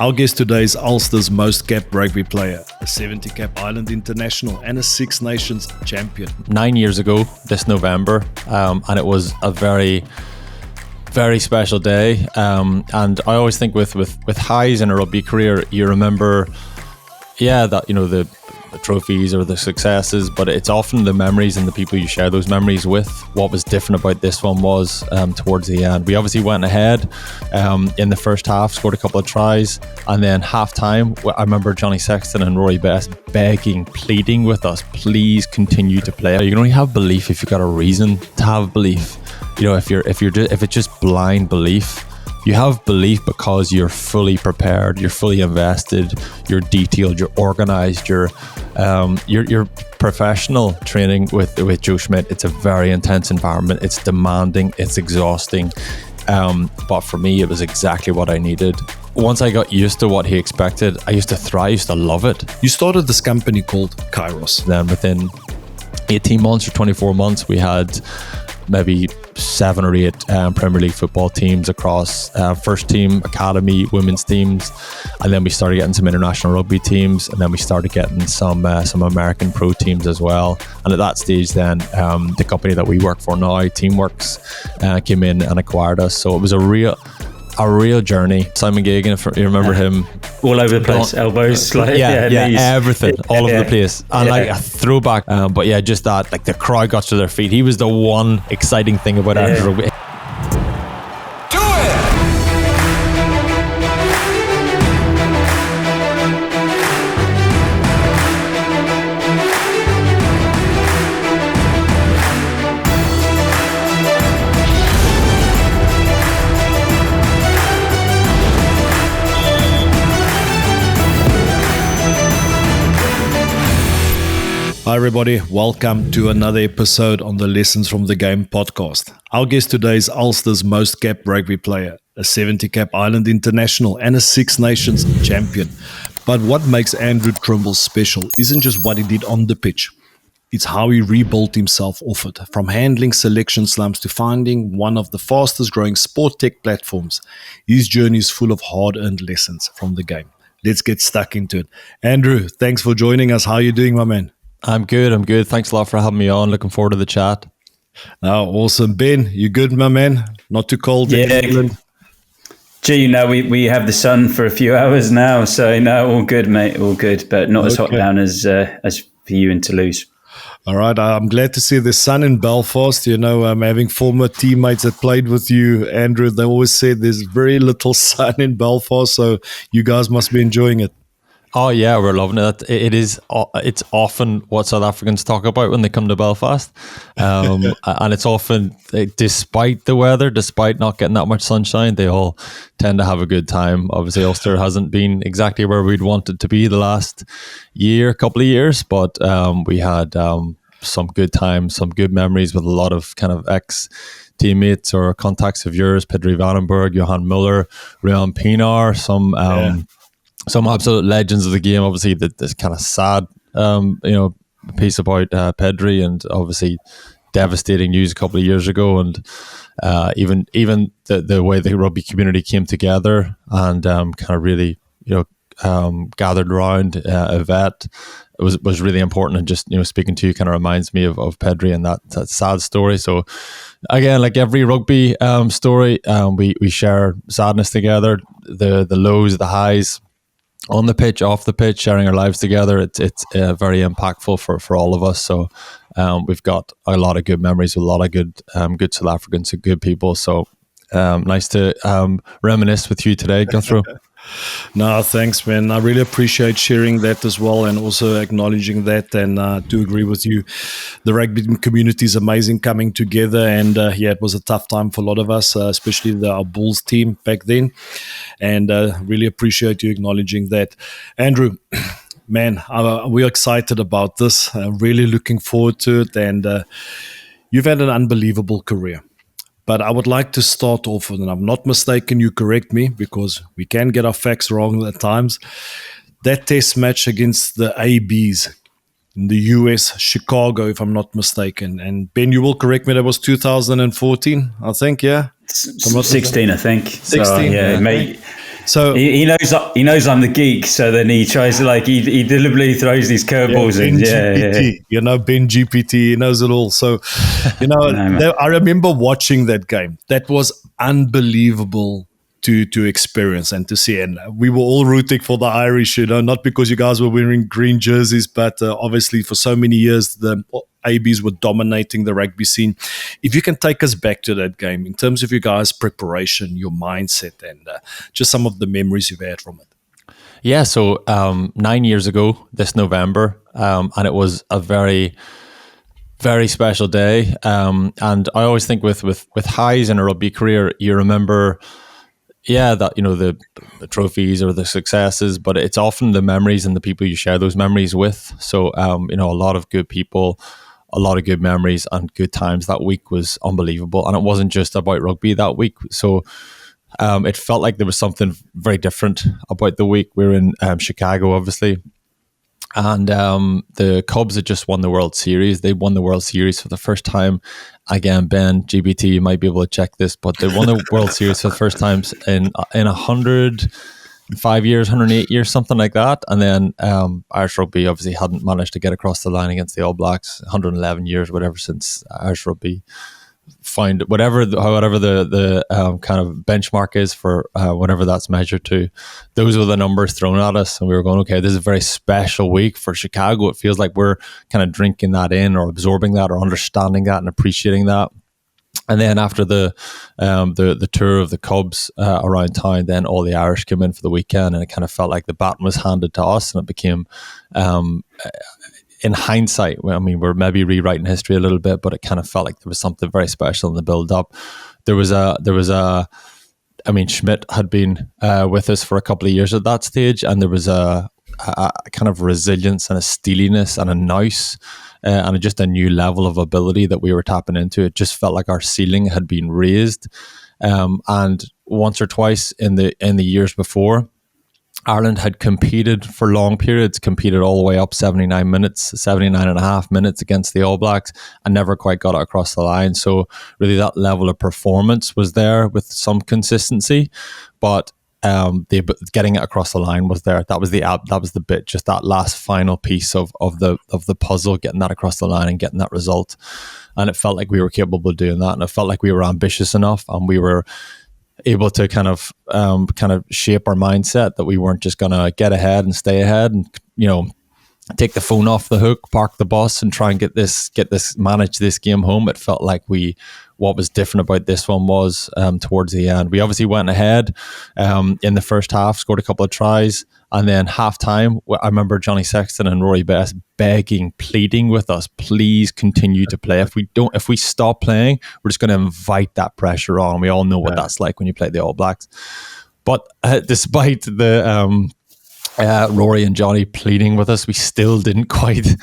Our guest today is Ulster's most capped rugby player, a 70 cap Ireland international and a Six Nations champion. 9 years ago this November, and it was a very, very special day. And I always think with highs in a rugby career, you remember, the trophies or the successes, but it's often the memories and the people you share those memories with. What was different about this one was towards the end, we obviously went ahead in the first half, scored a couple of tries, and then half time I remember Johnny Sexton and Rory Best begging, pleading with us, please continue to play. You can only have belief if you've got a reason to have belief. If it's just blind belief. You have belief because you're fully prepared, you're fully invested, you're detailed, you're organised, you're professional. Training with Joe Schmidt, it's a very intense environment. It's demanding, it's exhausting. But for me, it was exactly what I needed. Once I got used to what he expected, I used to thrive, I used to love it. You started this company called Kairos. Then within 18 months or 24 months, we had maybe 7 or 8 Premier League football teams across first team, academy, women's teams, and then we started getting some international rugby teams, and then we started getting some American pro teams as well. And at that stage, then the company that we work for now, Teamworks, came in and acquired us. So it was a real journey. Simon Gagan, if you remember him, all over the place, elbows, knees. Everything, all over the place, and like a throwback. But yeah, just that, like the crowd got to their feet. He was the one exciting thing about Andrew Rugby. Hi everybody, welcome to another episode on the Lessons from the Game podcast. Our guest today is Ulster's most capped rugby player, a 70 cap Ireland international and a Six Nations champion. But what makes Andrew Trimble special isn't just what he did on the pitch. It's how he rebuilt himself off it, from handling selection slumps to finding one of the fastest growing sport tech platforms. His journey is full of hard-earned lessons from the game. Let's get stuck into it. Andrew, thanks for joining us. How are you doing, my man? I'm good. Thanks a lot for having me on. Looking forward to the chat. Oh, awesome. Ben, you good, my man? Not too cold in England? Gee, we have the sun for a few hours now, so no, all good, mate, all good, but not as hot down as for you in Toulouse. All right, I'm glad to see the sun in Belfast. I'm having former teammates that played with you, Andrew. They always said there's very little sun in Belfast, so you guys must be enjoying it. Oh yeah, we're loving it. It's often what South Africans talk about when they come to Belfast, and it's often, despite the weather, despite not getting that much sunshine, they all tend to have a good time. Obviously, Ulster hasn't been exactly where we'd wanted to be the last couple of years, but we had some good times, some good memories with a lot of kind of ex-teammates or contacts of yours, Pedri Vandenberg, Johan Muller, Rian Pinar, some absolute legends of the game. Obviously, this kind of sad, piece about Pedri, and obviously devastating news a couple of years ago, and even the way the rugby community came together and kind of really, gathered around Yvette was really important. And just speaking to you kind of reminds me of Pedri and that sad story. So again, like every rugby story, we share sadness together, the lows, the highs. On the pitch, off the pitch, sharing our lives together, it's very impactful for all of us. So we've got a lot of good memories with a lot of good South Africans and good people. So nice to reminisce with you today, Guthrie. No, thanks, man. I really appreciate sharing that as well, and also acknowledging that. And do agree with you. The rugby community is amazing coming together, and it was a tough time for a lot of us, especially our Bulls team back then. And really appreciate you acknowledging that, Andrew. Man, we're excited about this. Really looking forward to it, and you've had an unbelievable career. But I would like to start off with, and I'm not mistaken, you correct me, because we can get our facts wrong at times. That test match against the ABs in the US, Chicago, if I'm not mistaken. And Ben, you will correct me, that was 2014, I think, yeah? 16, I think. 16, so, yeah. So he knows I'm the geek, so then he tries to he deliberately throws these curveballs in. Ben GPT, he knows it all. So, I remember watching that game. That was unbelievable to experience and to see. And we were all rooting for the Irish, not because you guys were wearing green jerseys, but obviously for so many years, the ABs were dominating the rugby scene. If you can take us back to that game in terms of your guys' preparation, your mindset, and just some of the memories you've had from it. Yeah, so 9 years ago this November, and it was a very, very special day. And I always think with highs in a rugby career, you remember, that the trophies or the successes, but it's often the memories and the people you share those memories with. So a lot of good people, a lot of good memories and good times. That week was unbelievable, and it wasn't just about rugby that week. So it felt like there was something very different about the week. We were in Chicago, obviously, and the Cubs had just won the World Series. They won the World Series for the first time. Again, Ben, GBT, you might be able to check this, but they won the World Series for the first time in 105 years, 108 years, something like that. And then Irish Rugby obviously hadn't managed to get across the line against the All Blacks, 111 years, whatever, since Irish Rugby find however the kind of benchmark is for whatever that's measured to. Those were the numbers thrown at us, and we were going, okay, this is a very special week for Chicago. It feels like we're kind of drinking that in, or absorbing that, or understanding that and appreciating that. And then after the tour of the Cubs around town, then all the Irish came in for the weekend, and it kind of felt like the baton was handed to us, and it became in hindsight, I mean, we're maybe rewriting history a little bit, but it kind of felt like there was something very special in the build up. Schmidt had been with us for a couple of years at that stage, and there was a kind of resilience and a steeliness and a nous and just a new level of ability that we were tapping into. It just felt like our ceiling had been raised. And once or twice in the years before, Ireland had competed for long periods, competed all the way up 79 and a half minutes against the All Blacks, and never quite got it across the line. So really that level of performance was there with some consistency, but getting it across the line was there. That was the bit, just that last final piece of the puzzle, getting that across the line and getting that result. And it felt like we were capable of doing that, and it felt like we were ambitious enough, and we were able to kind of shape our mindset that we weren't just going to get ahead and stay ahead and take the phone off the hook, park the bus, and try and manage this game home. It felt like what was different about this one was towards the end, we obviously went ahead in the first half, scored a couple of tries, and then half time, I remember Johnny Sexton and Rory Best begging, pleading with us, please continue to play. If we stop playing, we're just going to invite that pressure on. We all know what that's like when you play the All Blacks. But despite the Rory and Johnny pleading with us, we still didn't quite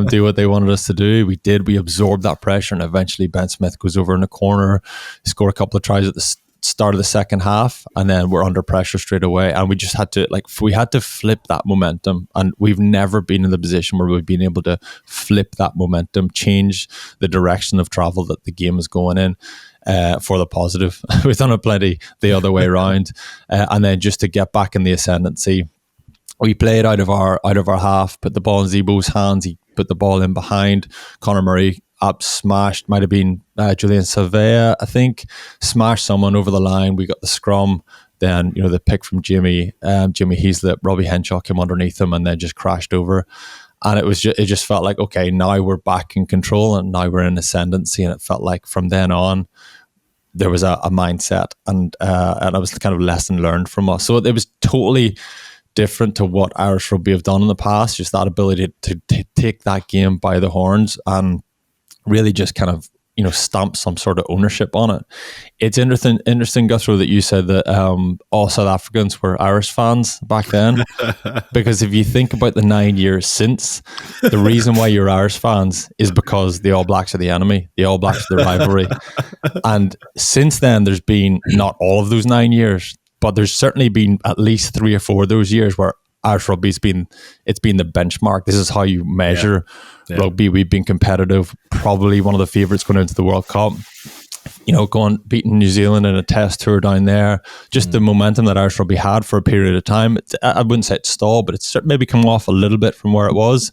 do what they wanted us to do. We absorbed that pressure, and eventually Ben Smith goes over in the corner, score a couple of tries at the start of the second half, and then we're under pressure straight away, and we just had to flip that momentum. And we've never been in the position where we've been able to flip that momentum, change the direction of travel that the game is going in for the positive. We've done it plenty the other way around, and then just to get back in the ascendancy, we played out of our half, put the ball in Zebo's hands. He put the ball in behind. Conor Murray up smashed, might have been Julian Savea, I think, smashed someone over the line. We got the scrum. Then the pick from Jimmy Heaslip, Robbie Henshaw came underneath him and then just crashed over. And it just felt like, okay, now we're back in control, and now we're in ascendancy. And it felt like from then on, there was a mindset, and it was kind of lesson learned from us. So it was totally different to what Irish Rugby have done in the past, just that ability to take that game by the horns and really just kind of stamp some sort of ownership on it. It's interesting, Guthrie, that you said that all South Africans were Irish fans back then, because if you think about the 9 years since, the reason why you're Irish fans is because the All Blacks are the enemy, the All Blacks are the rivalry. And since then, there's been not all of those 9 years, but there's certainly been at least 3 or 4 of those years where Irish rugby's been the benchmark. This is how you measure rugby. We've been competitive, probably one of the favourites going into the World Cup. going beating New Zealand in a test tour down there, just the momentum that Irish rugby had for a period of time. I wouldn't say it's stalled, but it's maybe come off a little bit from where it was.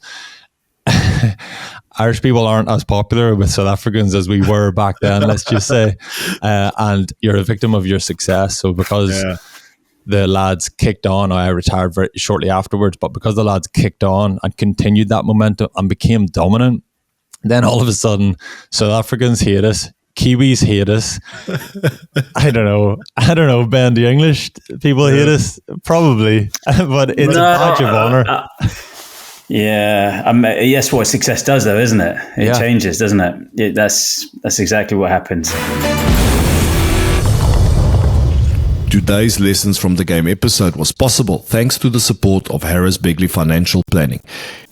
Irish people aren't as popular with South Africans as we were back then, let's just say. And you're a victim of your success. So because the lads kicked on, I retired very shortly afterwards, but because the lads kicked on and continued that momentum and became dominant, then all of a sudden South Africans hate us, Kiwis hate us. I don't know, Ben, do English people hate us? Probably, but it's a badge of honor. Yes, what success does, though, isn't it? It changes, doesn't it? That's exactly what happens. Today's Lessons from the Game episode was possible thanks to the support of Harris Begley Financial Planning,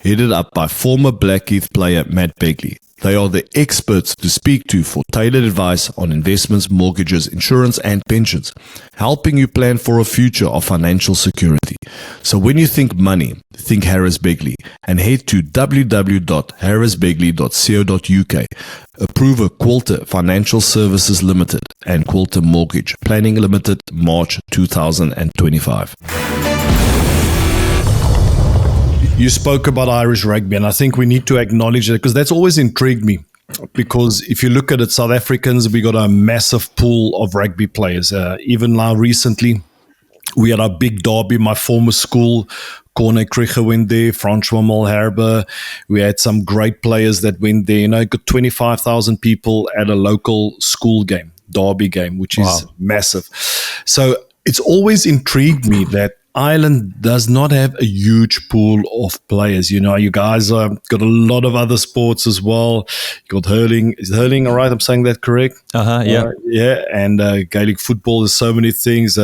headed up by former Blackheath player Matt Begley. They are the experts to speak to for tailored advice on investments, mortgages, insurance, and pensions, helping you plan for a future of financial security. So when you think money, think Harris Begley and head to www.harrisbegley.co.uk. Approver Quilter Financial Services Limited and Quilter Mortgage Planning Limited, March 2025. You spoke about Irish rugby, and I think we need to acknowledge it because that's always intrigued me. Because if you look at it, South Africans, we got a massive pool of rugby players. Even now recently, we had our big derby, my former school, Corne Krige went there, Francois Malherbe. We had some great players that went there. Got 25,000 people at a local school game, derby game, which is massive. So it's always intrigued me that Ireland does not have a huge pool of players. You guys got a lot of other sports as well. You got hurling. Is hurling all right? I'm saying that correct? Yeah. Yeah, and Gaelic football. There's so many things.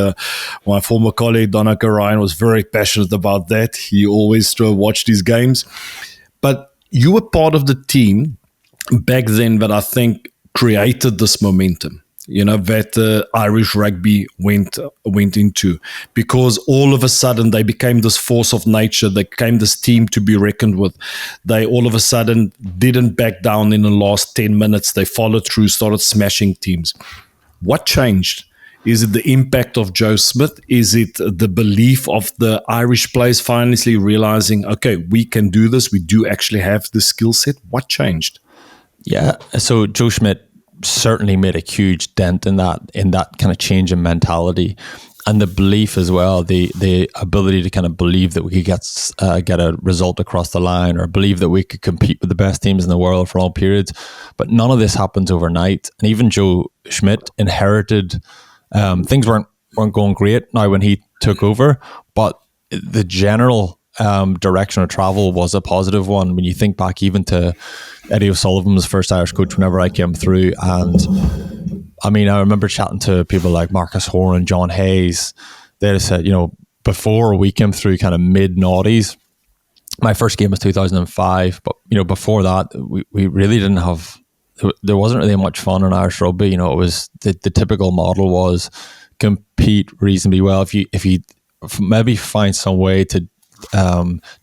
My former colleague, Donnacha Ryan, was very passionate about that. He always watched these games. But you were part of the team back then that I think created this momentum. That Irish rugby went into, because all of a sudden they became this force of nature. They became this team to be reckoned with. They all of a sudden didn't back down in the last 10 minutes. They followed through, started smashing teams. What changed? Is it the impact of Joe Schmidt? Is it the belief of the Irish players finally realizing, okay, we can do this. We do actually have the skill set. What changed? Yeah, so Joe Schmidt certainly made a huge dent in that kind of change in mentality, and the belief as well, the ability to kind of believe that we could get a result across the line, or believe that we could compete with the best teams in the world for long periods. But none of this happens overnight, and even Joe Schmidt inherited things weren't going great now when he took over, but the general direction of travel was a positive one. When you think back even to Eddie O'Sullivan was first Irish coach whenever I came through, and I remember chatting to people like Marcus Horan and John Hayes. They said, before we came through kind of mid-noughties, my first game was 2005, but before that we really didn't have, there wasn't really much fun in Irish rugby. It was the typical model was compete reasonably well. If you maybe find some way to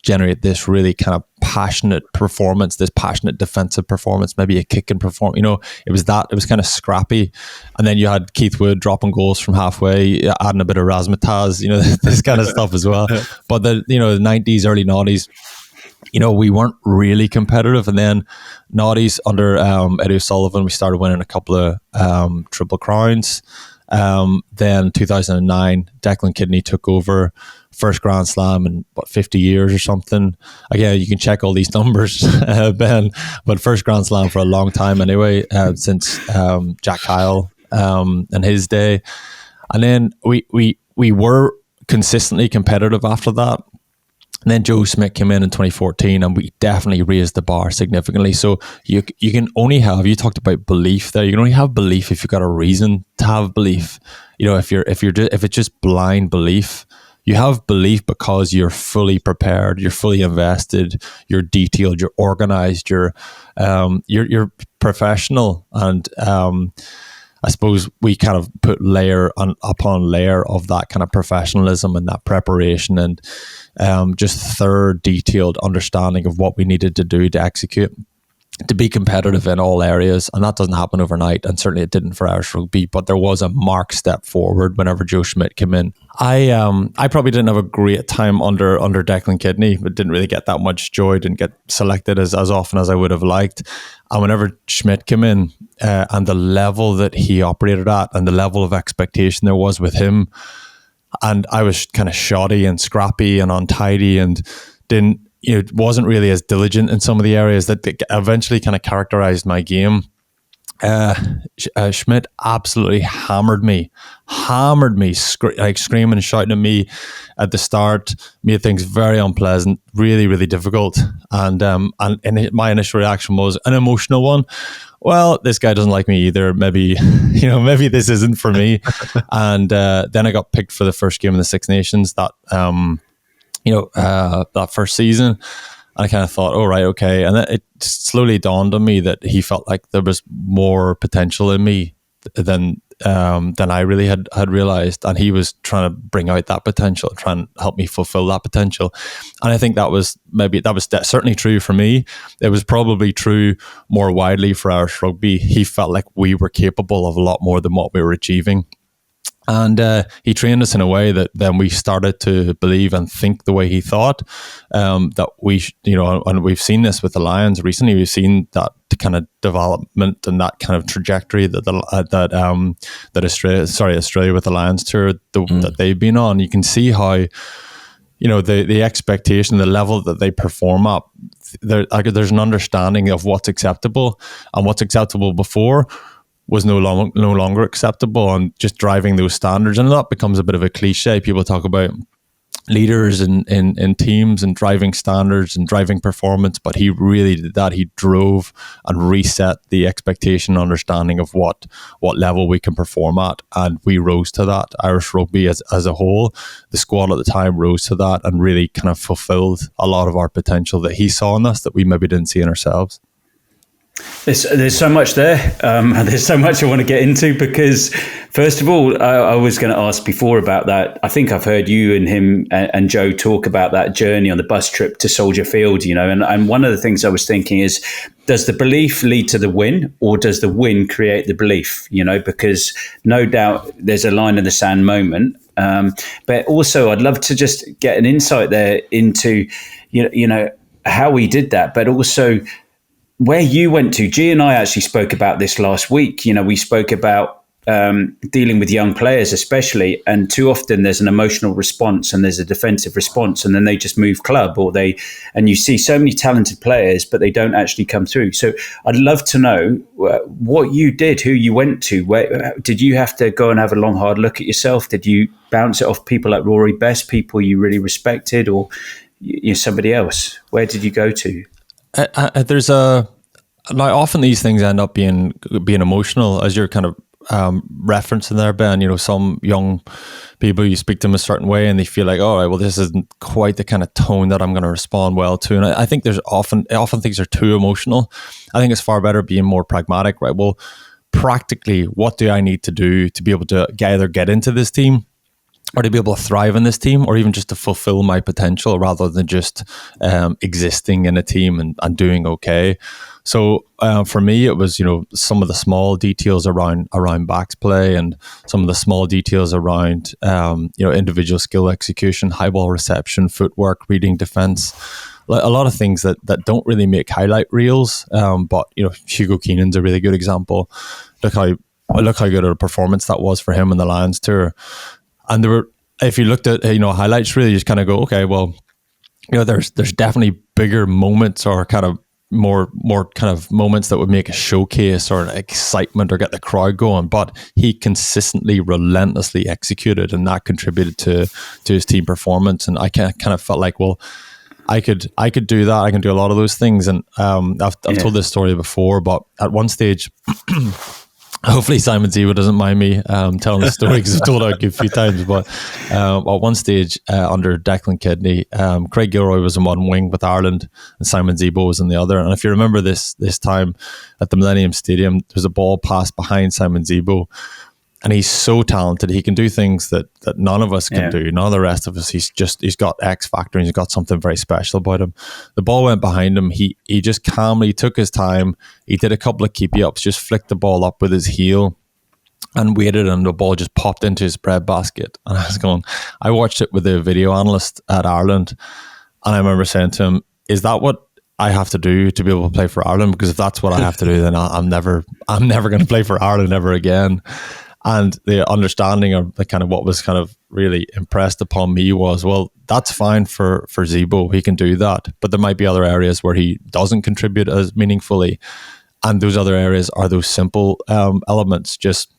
generate this really kind of passionate performance, this passionate defensive performance, maybe a kick and perform. It was kind of scrappy. And then you had Keith Wood dropping goals from halfway, adding a bit of razzmatazz, this kind of stuff as well. But the 90s, early noughties, we weren't really competitive. And then noughties under Eddie O'Sullivan, we started winning a couple of Triple Crowns. Then 2009, Declan Kidney took over, first Grand Slam in 50 years or something. Again, you can check all these numbers, Ben, but first Grand Slam for a long time anyway, since Jack Kyle and his day. And then we were consistently competitive after that. And then Joe Schmidt came in 2014, and we definitely raised the bar significantly. So you can only have, you talked about belief there, you can only have belief if you've got a reason to have belief. If it's just blind belief, you have belief because you're fully prepared, you're fully invested, you're detailed, you're organized, you're professional. And I suppose we kind of put layer upon layer of that kind of professionalism and that preparation, and just third detailed understanding of what we needed to do to execute. to be competitive in all areas, and that doesn't happen overnight, and certainly it didn't for Irish rugby, but there was a marked step forward whenever Joe Schmidt came in. I probably didn't have a great time under Declan Kidney, but didn't really get that much joy, didn't get selected as often as I would have liked. And whenever Schmidt came in, and the level that he operated at and the level of expectation there was with him, and I was kind of shoddy and scrappy and untidy and wasn't really as diligent in some of the areas that eventually kind of characterized my game. Schmidt absolutely hammered me, screaming and shouting at me at the start, made things very unpleasant, really, really difficult. And my initial reaction was an emotional one. Well, this guy doesn't like me either. Maybe, maybe this isn't for me. And then I got picked for the first game in the Six Nations that first season. I kind of thought, oh, right, okay. And then it slowly dawned on me that he felt like there was more potential in me than I really had realized. And he was trying to bring out that potential, try and help me fulfill that potential. And I think that was certainly true for me. It was probably true more widely for Irish rugby. He felt like we were capable of a lot more than what we were achieving. And he trained us in a way that then we started to believe and think the way he thought. That we, and we've seen this with the Lions recently. We've seen that kind of development and that kind of trajectory that Australia with the Lions tour that they've been on. You can see how, the expectation, the level that they perform up. There's an understanding of what's acceptable, and what's acceptable before was no longer acceptable, and just driving those standards. And that becomes a bit of a cliche. People talk about leaders in teams and driving standards and driving performance, but he really did that. He drove and reset the expectation, understanding of what level we can perform at, and we rose to that. Irish rugby as a whole, the squad at the time rose to that and really kind of fulfilled a lot of our potential that he saw in us that we maybe didn't see in ourselves. There's so much there. There's so much I want to get into, because first of all, I was going to ask before about that. I think I've heard you and him and Joe talk about that journey on the bus trip to Soldier Field, and one of the things I was thinking is, does the belief lead to the win, or does the win create the belief? Because no doubt there's a line in the sand moment. But also I'd love to just get an insight there into, how we did that, but also where you went to. G and I actually spoke about this last week. We spoke about dealing with young players especially, and too often there's an emotional response and there's a defensive response, and then they just move club, and you see so many talented players, but they don't actually come through. So I'd love to know what you did, who you went to. Where did you have to go and have a long, hard look at yourself? Did you bounce it off people like Rory Best, people you really respected, or somebody else? Where did you go to? Often these things end up being emotional, as you're kind of referencing there, Ben. Some young people, you speak to them a certain way and they feel like, all right, well, this isn't quite the kind of tone that I'm going to respond well to. And I think there's often things are too emotional. I think it's far better being more pragmatic, right? Well, practically, what do I need to do to be able to either get into this team, or to be able to thrive in this team, or even just to fulfill my potential, rather than just existing in a team and doing okay. So for me, it was, some of the small details around backs play, and some of the small details around, individual skill execution, high ball reception, footwork, reading defense, a lot of things that don't really make highlight reels. But, Hugo Keenan's a really good example. Look how good a performance that was for him in the Lions tour. And there were, if you looked at, highlights, really, you just kind of go, okay, well, there's definitely bigger moments, or kind of more kind of moments that would make a showcase or an excitement or get the crowd going. But he consistently, relentlessly executed, and that contributed to his team performance. And I kind of felt like, well, I could do that. I can do a lot of those things. And I've told this story before, but at one stage, hopefully Simon Zebo doesn't mind me telling the story, because I've told it a few times. But at one stage under Declan Kidney, Craig Gilroy was in one wing with Ireland, and Simon Zebo was in the other. And if you remember this time at the Millennium Stadium, there's a ball passed behind Simon Zebo, And he's so talented. He can do things that none of us can do. None of the rest of us. He's got X factor, and he's got something very special about him. The ball went behind him. He just calmly took his time. He did a couple of keepy ups, just flicked the ball up with his heel and waited, and the ball just popped into his bread basket. And I watched it with a video analyst at Ireland, and I remember saying to him, "Is that what I have to do to be able to play for Ireland? Because if that's what I have to do, then I'm never going to play for Ireland ever again." And the understanding of the kind of what was kind of really impressed upon me was, well, that's fine for Zebo. He can do that. But there might be other areas where he doesn't contribute as meaningfully. And those other areas are those simple elements. Just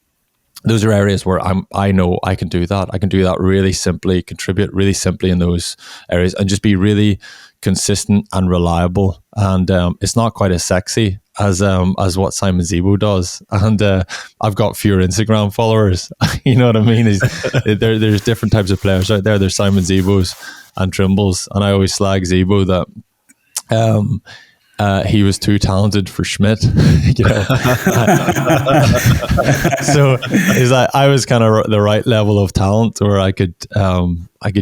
those are areas where I know I can do that. I can do that really simply, contribute really simply in those areas, and just be really consistent and reliable. And it's not quite as sexy as what Simon Zebo does. And I've got fewer Instagram followers. You know what I mean? There's different types of players out there. There's Simon Zebos and Trimbles, and I always slag Zebo that he was too talented for Schmidt. You know? So it's like I was kind of the right level of talent where I could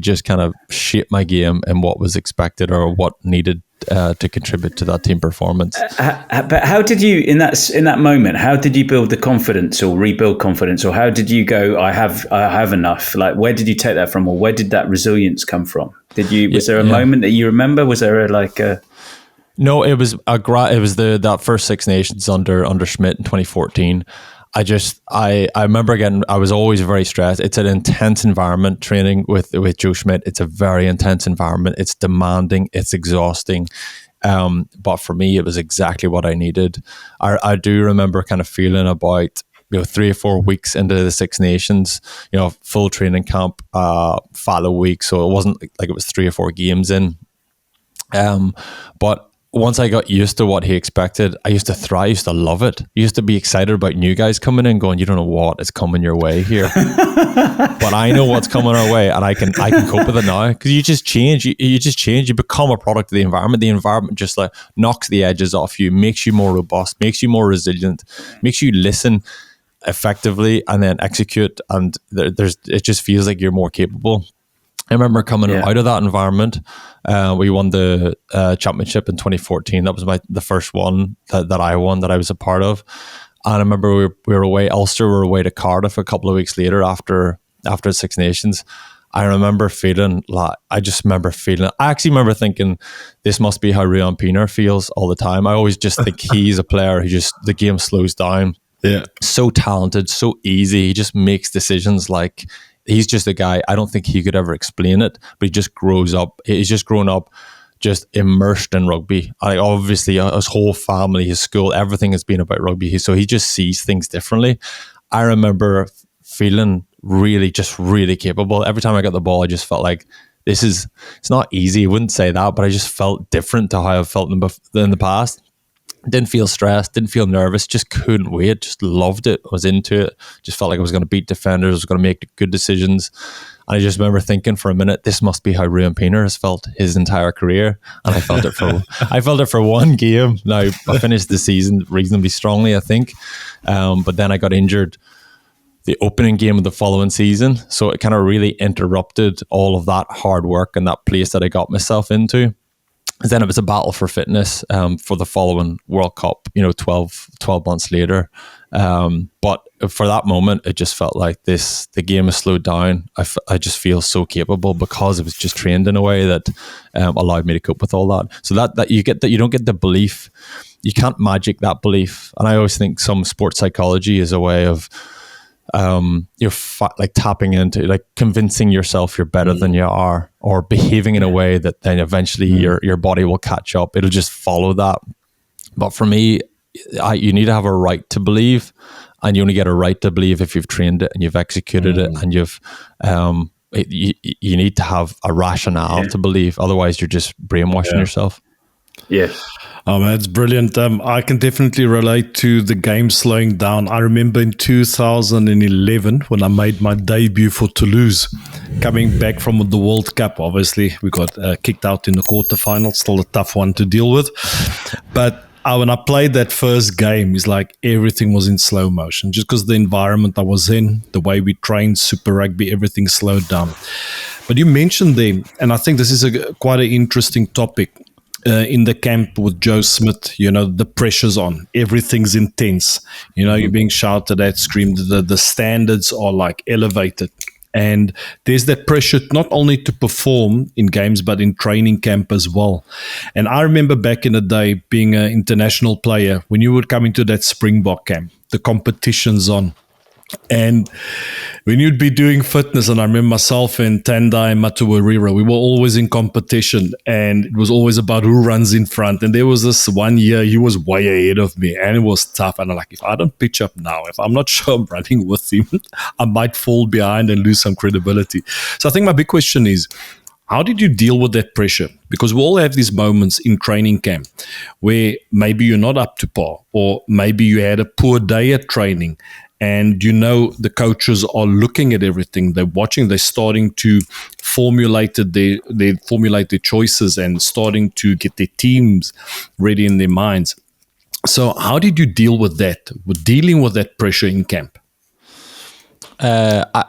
just kind of shape my game and what was expected or what needed to contribute to that team performance. But how did you, in that moment, how did you build the confidence or rebuild confidence, or how did you go, I have enough? Like, where did you take that from, or where did that resilience come from? Was there a moment that you remember? Was there No, it was that first Six Nations under Schmidt in 2014. I remember I was always very stressed. It's an intense environment training with Joe Schmidt. It's a very intense environment. It's demanding. It's exhausting. But for me, it was exactly what I needed. I do remember kind of feeling about 3 or 4 weeks into the Six Nations, full training camp, fallow week. So it wasn't like it was 3 or 4 games in. But once I got used to what he expected, I used to thrive. I used to love it. I used to be excited about new guys coming in, going, "You don't know what is coming your way here," but I know what's coming our way, and I can cope with it now. Because you just change. You just change. You become a product of the environment. The environment just like knocks the edges off you, makes you more robust, makes you more resilient, makes you listen effectively and then execute. And it just feels like you're more capable. I remember coming out of that environment. We won the championship in 2014. That was the first one that I won, that I was a part of. And I remember we were away, Ulster were away to Cardiff a couple of weeks later after Six Nations. I remember feeling I actually remember thinking, this must be how Rian Pienaar feels all the time. I always just think he's a player who the game slows down. Yeah. So talented, so easy. He just makes decisions like, he's just a guy, I don't think he could ever explain it, but he just grows up. He's just grown up, just immersed in rugby. Obviously, his whole family, his school, everything has been about rugby. So he just sees things differently. I remember feeling really capable. Every time I got the ball, I just felt like it's not easy. I wouldn't say that, but I just felt different to how I've felt in the past. Didn't feel stressed, didn't feel nervous, just couldn't wait, just loved it, was into it, just felt like I was going to beat defenders, was going to make good decisions. And I just remember thinking for a minute, this must be how Rian Pienaar has felt his entire career. And I felt it for one game. Now, I finished the season reasonably strongly, I think. But then I got injured the opening game of the following season. So it kind of really interrupted all of that hard work and that place that I got myself into. Then it was a battle for fitness for the following World Cup, 12 months later. But for that moment, it just felt like the game has slowed down. I just feel so capable because it was just trained in a way that allowed me to cope with all that. So that you don't get the belief. You can't magic that belief. And I always think some sports psychology is a way of like tapping into, like convincing yourself you're better than you are, or behaving in a way that then eventually your body will catch up. It'll just follow that. But for me, you need to have a right to believe, and you only get a right to believe if you've trained it and you've executed it, and you've you need to have a rationale to believe. Otherwise, you're just brainwashing yourself. Yeah. Oh man, it's brilliant. I can definitely relate to the game slowing down. I remember in 2011 when I made my debut for Toulouse, coming back from the World Cup. Obviously, we got kicked out in the quarterfinals, still a tough one to deal with. But when I played that first game, it's like everything was in slow motion. Just because the environment I was in, the way we trained Super Rugby, everything slowed down. But you mentioned them, and I think this is quite an interesting topic. In the camp with Joe Schmidt, the pressure's on. Everything's intense. You're being shouted at, screamed. The standards are like elevated. And there's that pressure not only to perform in games, but in training camp as well. And I remember back in the day being an international player, when you would come into that Springbok camp, the competition's on. And when you'd be doing fitness, and I remember myself and Tandai and Matuwarira, we were always in competition, and it was always about who runs in front. And there was this one year, he was way ahead of me, and it was tough. And I'm like, if I don't pitch up now, if I'm not sure I'm running with him, I might fall behind and lose some credibility. So I think my big question is, how did you deal with that pressure? Because we all have these moments in training camp where maybe you're not up to par, or maybe you had a poor day at training. And the coaches are looking at everything. They're watching. They're starting to formulate their choices and starting to get their teams ready in their minds. So, how did you deal with that? With dealing with that pressure in camp? I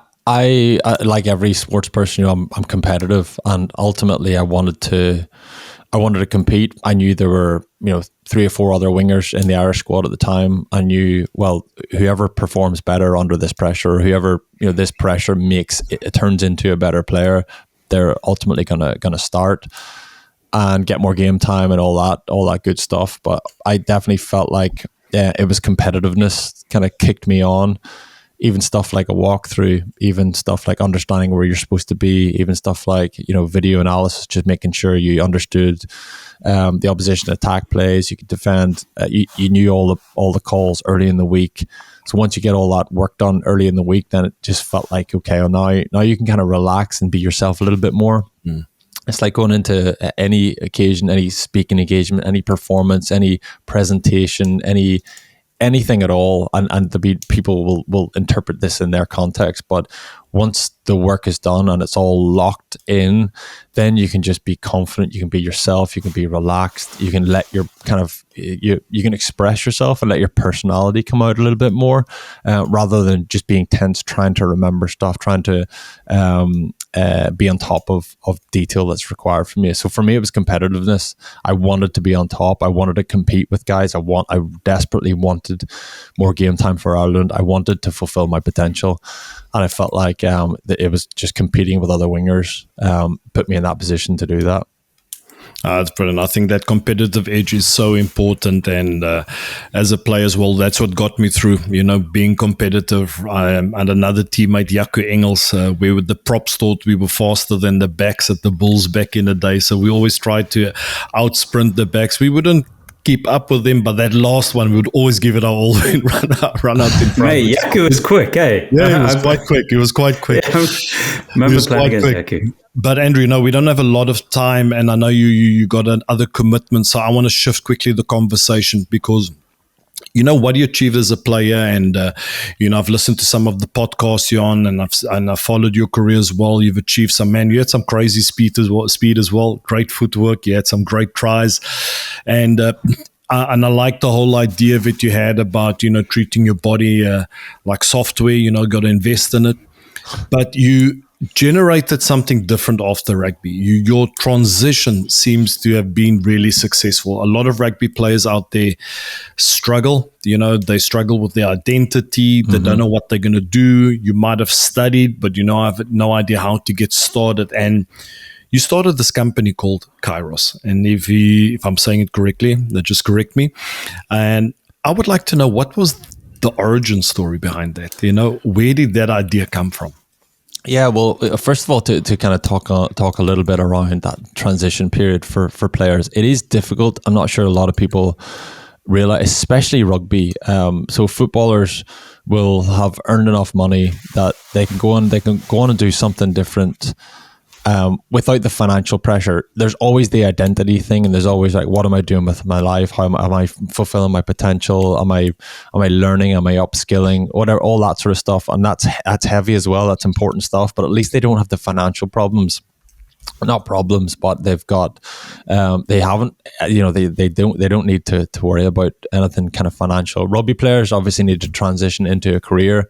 like every sports person, I'm competitive, and ultimately I wanted to compete. I knew there were 3 or 4 other wingers in the Irish squad at the time. I knew, well, whoever performs better under this pressure, or whoever this pressure makes it turns into a better player, they're ultimately gonna start and get more game time and all that good stuff. But I definitely felt like it was competitiveness kind of kicked me on. Even stuff like a walkthrough, even stuff like understanding where you're supposed to be, even stuff like, video analysis, just making sure you understood the opposition attack plays, you could defend, you knew all the calls early in the week. So once you get all that work done early in the week, then it just felt like, okay, well now you can kind of relax and be yourself a little bit more. Mm. It's like going into any occasion, any speaking engagement, any performance, any presentation, anything at all, and people will interpret this in their context, but once the work is done and it's all locked in, then you can just be confident, you can be yourself, you can be relaxed, you can let your you can express yourself and let your personality come out a little bit more, rather than just being tense, trying to remember stuff, trying to be on top of detail that's required from you. So for me, it was competitiveness. I wanted to be on top. I wanted to compete with guys. I desperately wanted more game time for Ireland. I wanted to fulfill my potential, and I felt like that it was just competing with other wingers put me in that position to do that. That's brilliant. I think that competitive edge is so important, and as a player as well, that's what got me through, being competitive. And another teammate, Jaco Engels, we with the props thought we were faster than the backs at the Bulls back in the day, so we always tried to outsprint the backs. We wouldn't keep up with them, but that last one we would always give it our all and run out in front. Hey, Jaco was quick, eh? Yeah, he was quite quick. Yeah, remember playing against Jaco. But Andrew, we don't have a lot of time, and I know you got other commitments, so I want to shift quickly the conversation, because what you achieved as a player, and I've listened to some of the podcasts you're on, and I've followed your career as well. You've achieved you had some crazy speed as well, great footwork. You had some great tries, and I like the whole idea of it you had about treating your body like software. Got to invest in it, but you generated something different after rugby. Your transition seems to have been really successful. A lot of rugby players out there struggle. They struggle with their identity. They don't know what they're going to do. You might have studied, but have no idea how to get started. And you started this company called Kairos. And if I'm saying it correctly, then just correct me. And I would like to know, what was the origin story behind that? Where did that idea come from? Yeah, well, first of all, to kind of talk a little bit around that transition period for players, it is difficult. I'm not sure a lot of people realize, especially rugby. So footballers will have earned enough money that they can go on and do something different without the financial pressure. There's always the identity thing, and there's always like, what am I doing with my life? How am I fulfilling my potential? Am I learning? Am I upskilling? Whatever, all that sort of stuff. And that's heavy as well. That's important stuff. But at least they don't have the financial problems. not problems, but they've got, they haven't, they don't need to worry about anything kind of financial. Rugby players obviously need to transition into a career,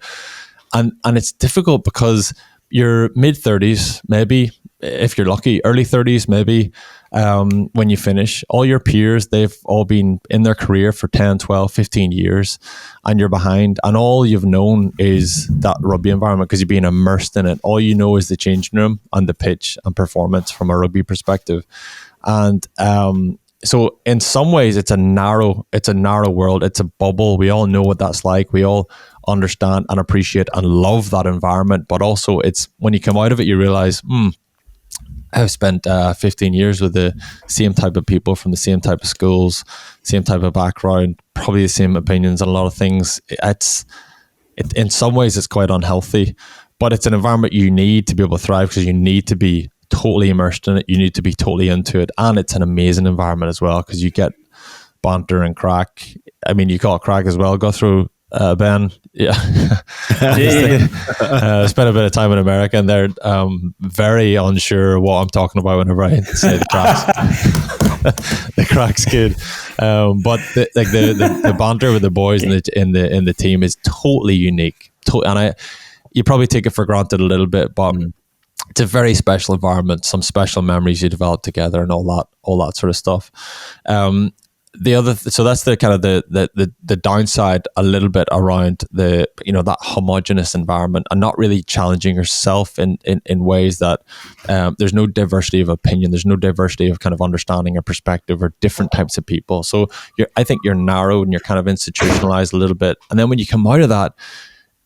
and it's difficult because you're mid-30s, maybe, if you're lucky, early 30s, maybe, when you finish. All your peers, they've all been in their career for 10, 12, 15 years, and you're behind. And all you've known is that rugby environment because you've been immersed in it. All you know is the changing room and the pitch and performance from a rugby perspective. And so in some ways, it's a narrow world. It's a bubble. We all know what that's like. We all understand and appreciate and love that environment. But also, it's when you come out of it, you realize, I've spent 15 years with the same type of people from the same type of schools, same type of background, probably the same opinions on a lot of things. In some ways, it's quite unhealthy, but it's an environment you need to be able to thrive because you need to be totally immersed in it. You need to be totally into it. And it's an amazing environment as well because you get banter and crack. I mean, you call it crack as well. Go through Ben. Yeah. Spent a bit of time in America and they're very unsure what I'm talking about whenever I say the cracks. The crack's good. But the banter with the boys in the team is totally unique. And you probably take it for granted a little bit, but it's a very special environment, some special memories you develop together and all that sort of stuff. So that's the kind of the downside a little bit around that homogenous environment and not really challenging yourself in ways that there's no diversity of opinion, there's no diversity of kind of understanding or perspective or different types of people. So I think you're narrow and you're kind of institutionalized a little bit. And then when you come out of that,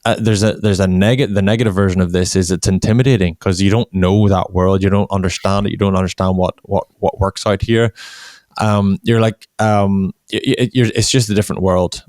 the negative version of this is it's intimidating because you don't know that world, you don't understand it, you don't understand what works out here. You're like, it's just a different world.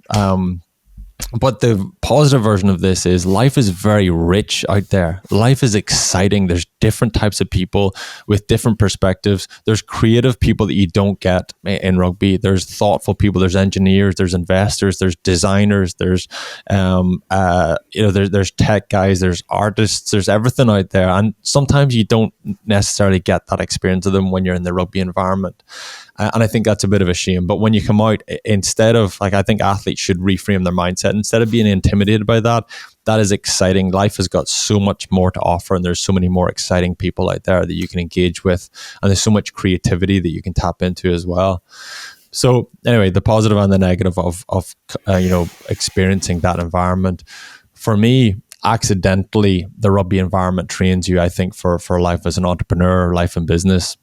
But the positive version of this is life is very rich out there. Life is exciting. There's different types of people with different perspectives. There's creative people that you don't get in rugby. There's thoughtful people. There's engineers. There's investors. There's designers. There's there's tech guys. There's artists. There's everything out there. And sometimes you don't necessarily get that experience of them when you're in the rugby environment. And I think that's a bit of a shame. But when you come out, instead of, I think athletes should reframe their mindset. Instead of being intimidated by that is exciting. Life has got so much more to offer, and there's so many more exciting people out there that you can engage with. And there's so much creativity that you can tap into as well. So anyway, the positive and the negative of experiencing that environment. For me, accidentally, the rugby environment trains you, I think, for life as an entrepreneur, life in business.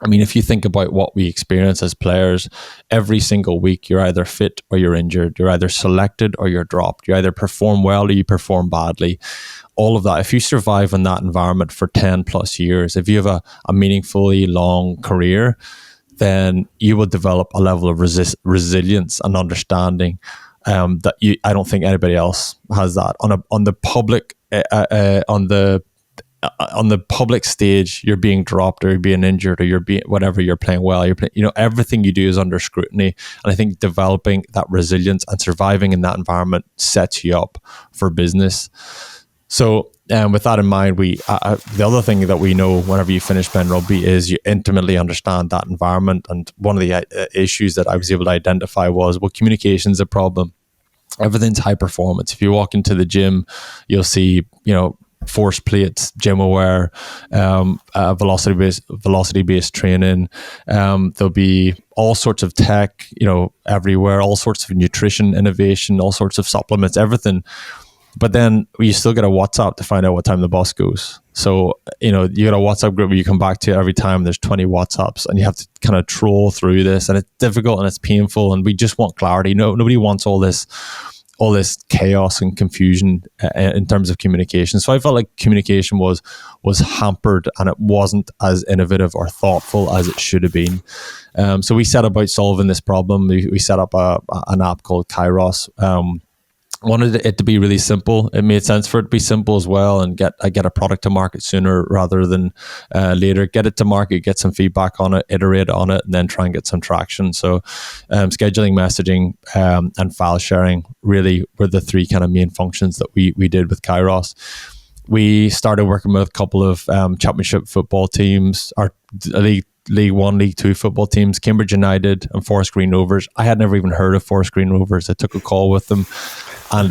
I mean, if you think about what we experience as players, every single week, you're either fit or you're injured. You're either selected or you're dropped. You either perform well or you perform badly. All of that. If you survive in that environment for 10 plus years, if you have a meaningfully long career, then you will develop a level of resilience and understanding that I don't think anybody else has that. On the public stage, you're being dropped or you're being injured or you're being whatever, you're playing well, everything you do is under scrutiny. And I think developing that resilience and surviving in that environment sets you up for business. So with that in mind, the other thing that we know whenever you finish playing rugby is you intimately understand that environment. And one of the issues that I was able to identify was, communication is a problem. Everything's high performance. If you walk into the gym, you'll see, force plates, gym aware, velocity based training. There'll be all sorts of tech, everywhere, all sorts of nutrition innovation, all sorts of supplements, everything. But then you still get a WhatsApp to find out what time the bus goes. So, you got a WhatsApp group where you come back to every time. There's 20 WhatsApps and you have to kind of troll through this, and it's difficult and it's painful, and we just want clarity. Nobody wants all this chaos and confusion in terms of communication. So I felt like communication was hampered and it wasn't as innovative or thoughtful as it should have been. So we set about solving this problem. We set up an app called Kairos. Wanted it to be really simple. It made sense for it to be simple as well, and get a product to market sooner rather than later. Get it to market, get some feedback on it, iterate on it, and then try and get some traction. So scheduling, messaging, and file sharing really were the three kind of main functions that we did with Kairos. we started working with a couple of championship football teams, or League One, League Two football teams, Cambridge United and Forest Green Rovers. I had never even heard of Forest Green Rovers. I took a call with them, and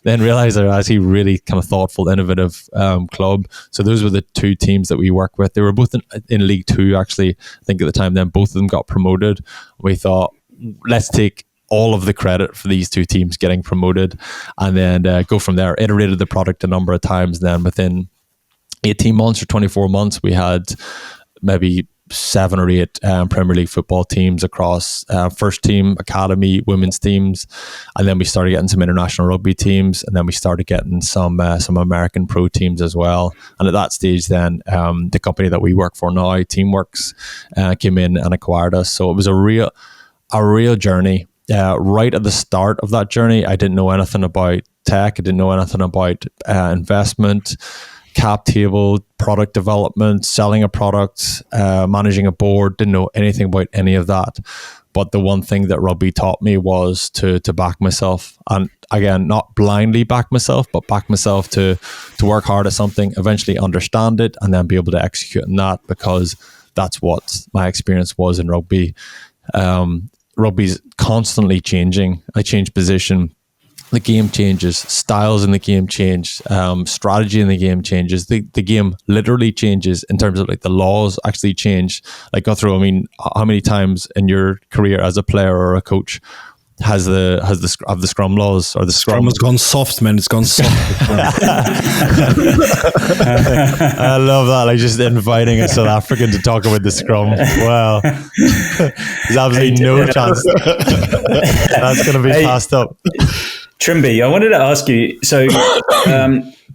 then realized they're actually really kind of thoughtful, innovative club. So those were the two teams that we worked with. They were both in League Two, actually. I think at the time then both of them got promoted. We thought, let's take all of the credit for these two teams getting promoted, and then go from there. Iterated the product a number of times. Then within 18 months or 24 months, we had maybe 7 or 8 Premier League football teams across first team, academy, women's teams, and then we started getting some international rugby teams, and then we started getting some American pro teams as well. And at that stage, then the company that we work for now, Teamworks, came in and acquired us. So it was a real journey. Right at the start of that journey, I didn't know anything about tech. I didn't know anything about investment, cap table, product development, selling a product, managing a board. Didn't know anything about any of that. But the one thing that rugby taught me was to back myself. And again, not blindly back myself, but back myself to work hard at something, eventually understand it, and then be able to execute on that, because that's what my experience was in rugby. Rugby's constantly changing. I change position. The game changes, styles in the game change, strategy in the game changes. The game literally changes in terms of like the laws actually change. Like Guthrie, I mean, how many times in your career as a player or a coach has the scrum laws or the scrum has gone soft, man? It's gone soft. I love that. Like just inviting a South African to talk about the scrum. Wow, there's absolutely no chance that's going to be passed up. Trimby, I wanted to ask you, so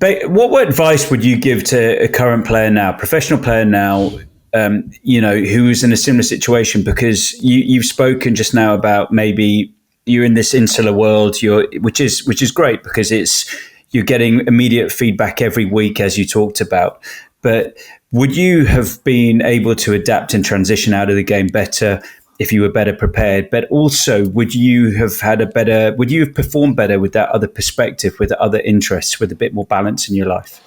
what advice would you give to a current player now, professional player now, who's in a similar situation? Because you've spoken just now about maybe you're in this insular world, which is great, because you're getting immediate feedback every week, as you talked about. But would you have been able to adapt and transition out of the game better if you were better prepared? But also, would you have performed better with that other perspective, with the other interests, with a bit more balance in your life?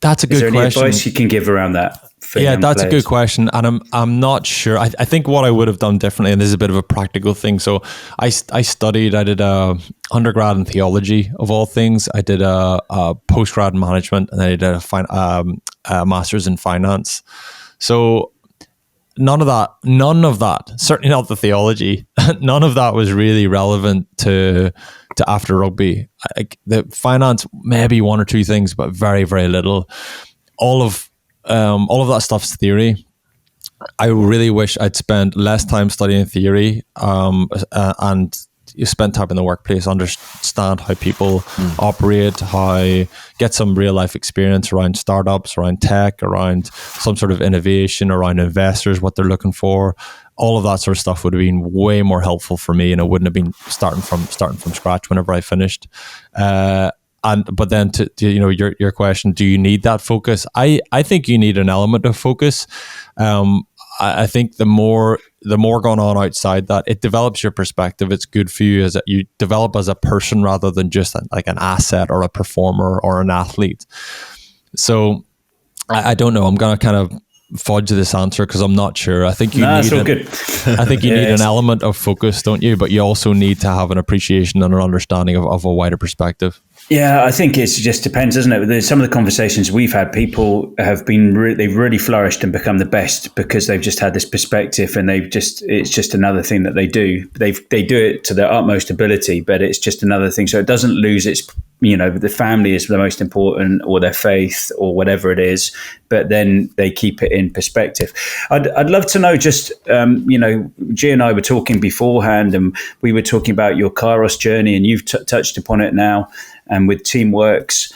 That's a good question. Is there any advice you can give around that? Yeah, that's a good question, and I'm not sure. I think what I would have done differently, and this is a bit of a practical thing. So I did a undergrad in theology of all things. I did a postgrad in management, and then I did a master's in finance. So none of that, certainly not the theology, none of that was really relevant to after rugby. The finance, maybe 1 or 2 things, but very, very little. All of that stuff's theory. I really wish I'd spent less time studying theory and you spend time in the workplace, understand how people operate, get some real life experience around startups, around tech, around some sort of innovation, around investors, what they're looking for. All of that sort of stuff would have been way more helpful for me, and it wouldn't have been starting from scratch whenever I finished. But then to your question, do you need that focus? I think you need an element of focus. I think the more going on outside that, it develops your perspective. It's good for you as you develop as a person rather than just like an asset or a performer or an athlete. So I don't know. I'm going to kind of fudge this answer because I'm not sure. I think you need an element of focus, don't you? But you also need to have an appreciation and an understanding of a wider perspective. Yeah, I think it just depends, doesn't it? There's some of the conversations we've had, people have been they've really flourished and become the best because they've just had this perspective, and it's just another thing that they do. They do it to their utmost ability, but it's just another thing. So it doesn't lose its, the family is the most important, or their faith, or whatever it is, but then they keep it in perspective. I'd love to know just, G and I were talking beforehand, and we were talking about your Kairos journey, and you've touched upon it now, and with Teamworks.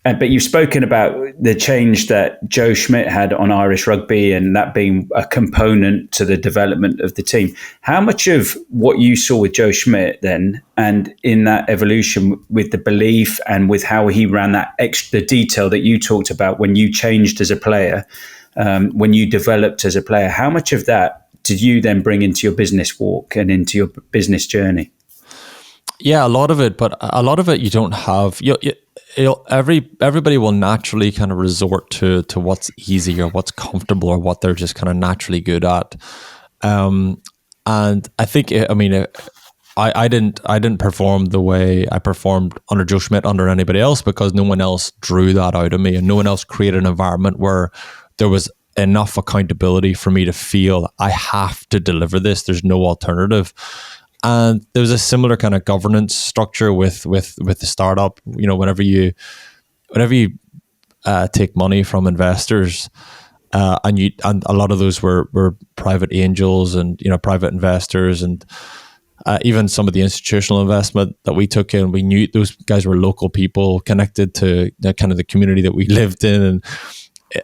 But you've spoken about the change that Joe Schmidt had on Irish rugby, and that being a component to the development of the team. How much of what you saw with Joe Schmidt then, and in that evolution with the belief and with how he ran that extra detail that you talked about when you changed as a player, when you developed as a player, how much of that did you then bring into your business walk and into your business journey? Yeah, a lot of it, but a lot of it you don't have. Everybody will naturally kind of resort to what's easy or what's comfortable or what they're just kind of naturally good at. And I think, I mean, I didn't perform the way I performed under Joe Schmidt, under anybody else, because no one else drew that out of me, and no one else created an environment where there was enough accountability for me to feel I have to deliver this. There's no alternative. And there was a similar kind of governance structure with the startup. You know, whenever you take money from investors, and a lot of those were private angels and, you know, private investors, and even some of the institutional investment that we took in, we knew those guys were local people connected to the kind of the community that we lived in, and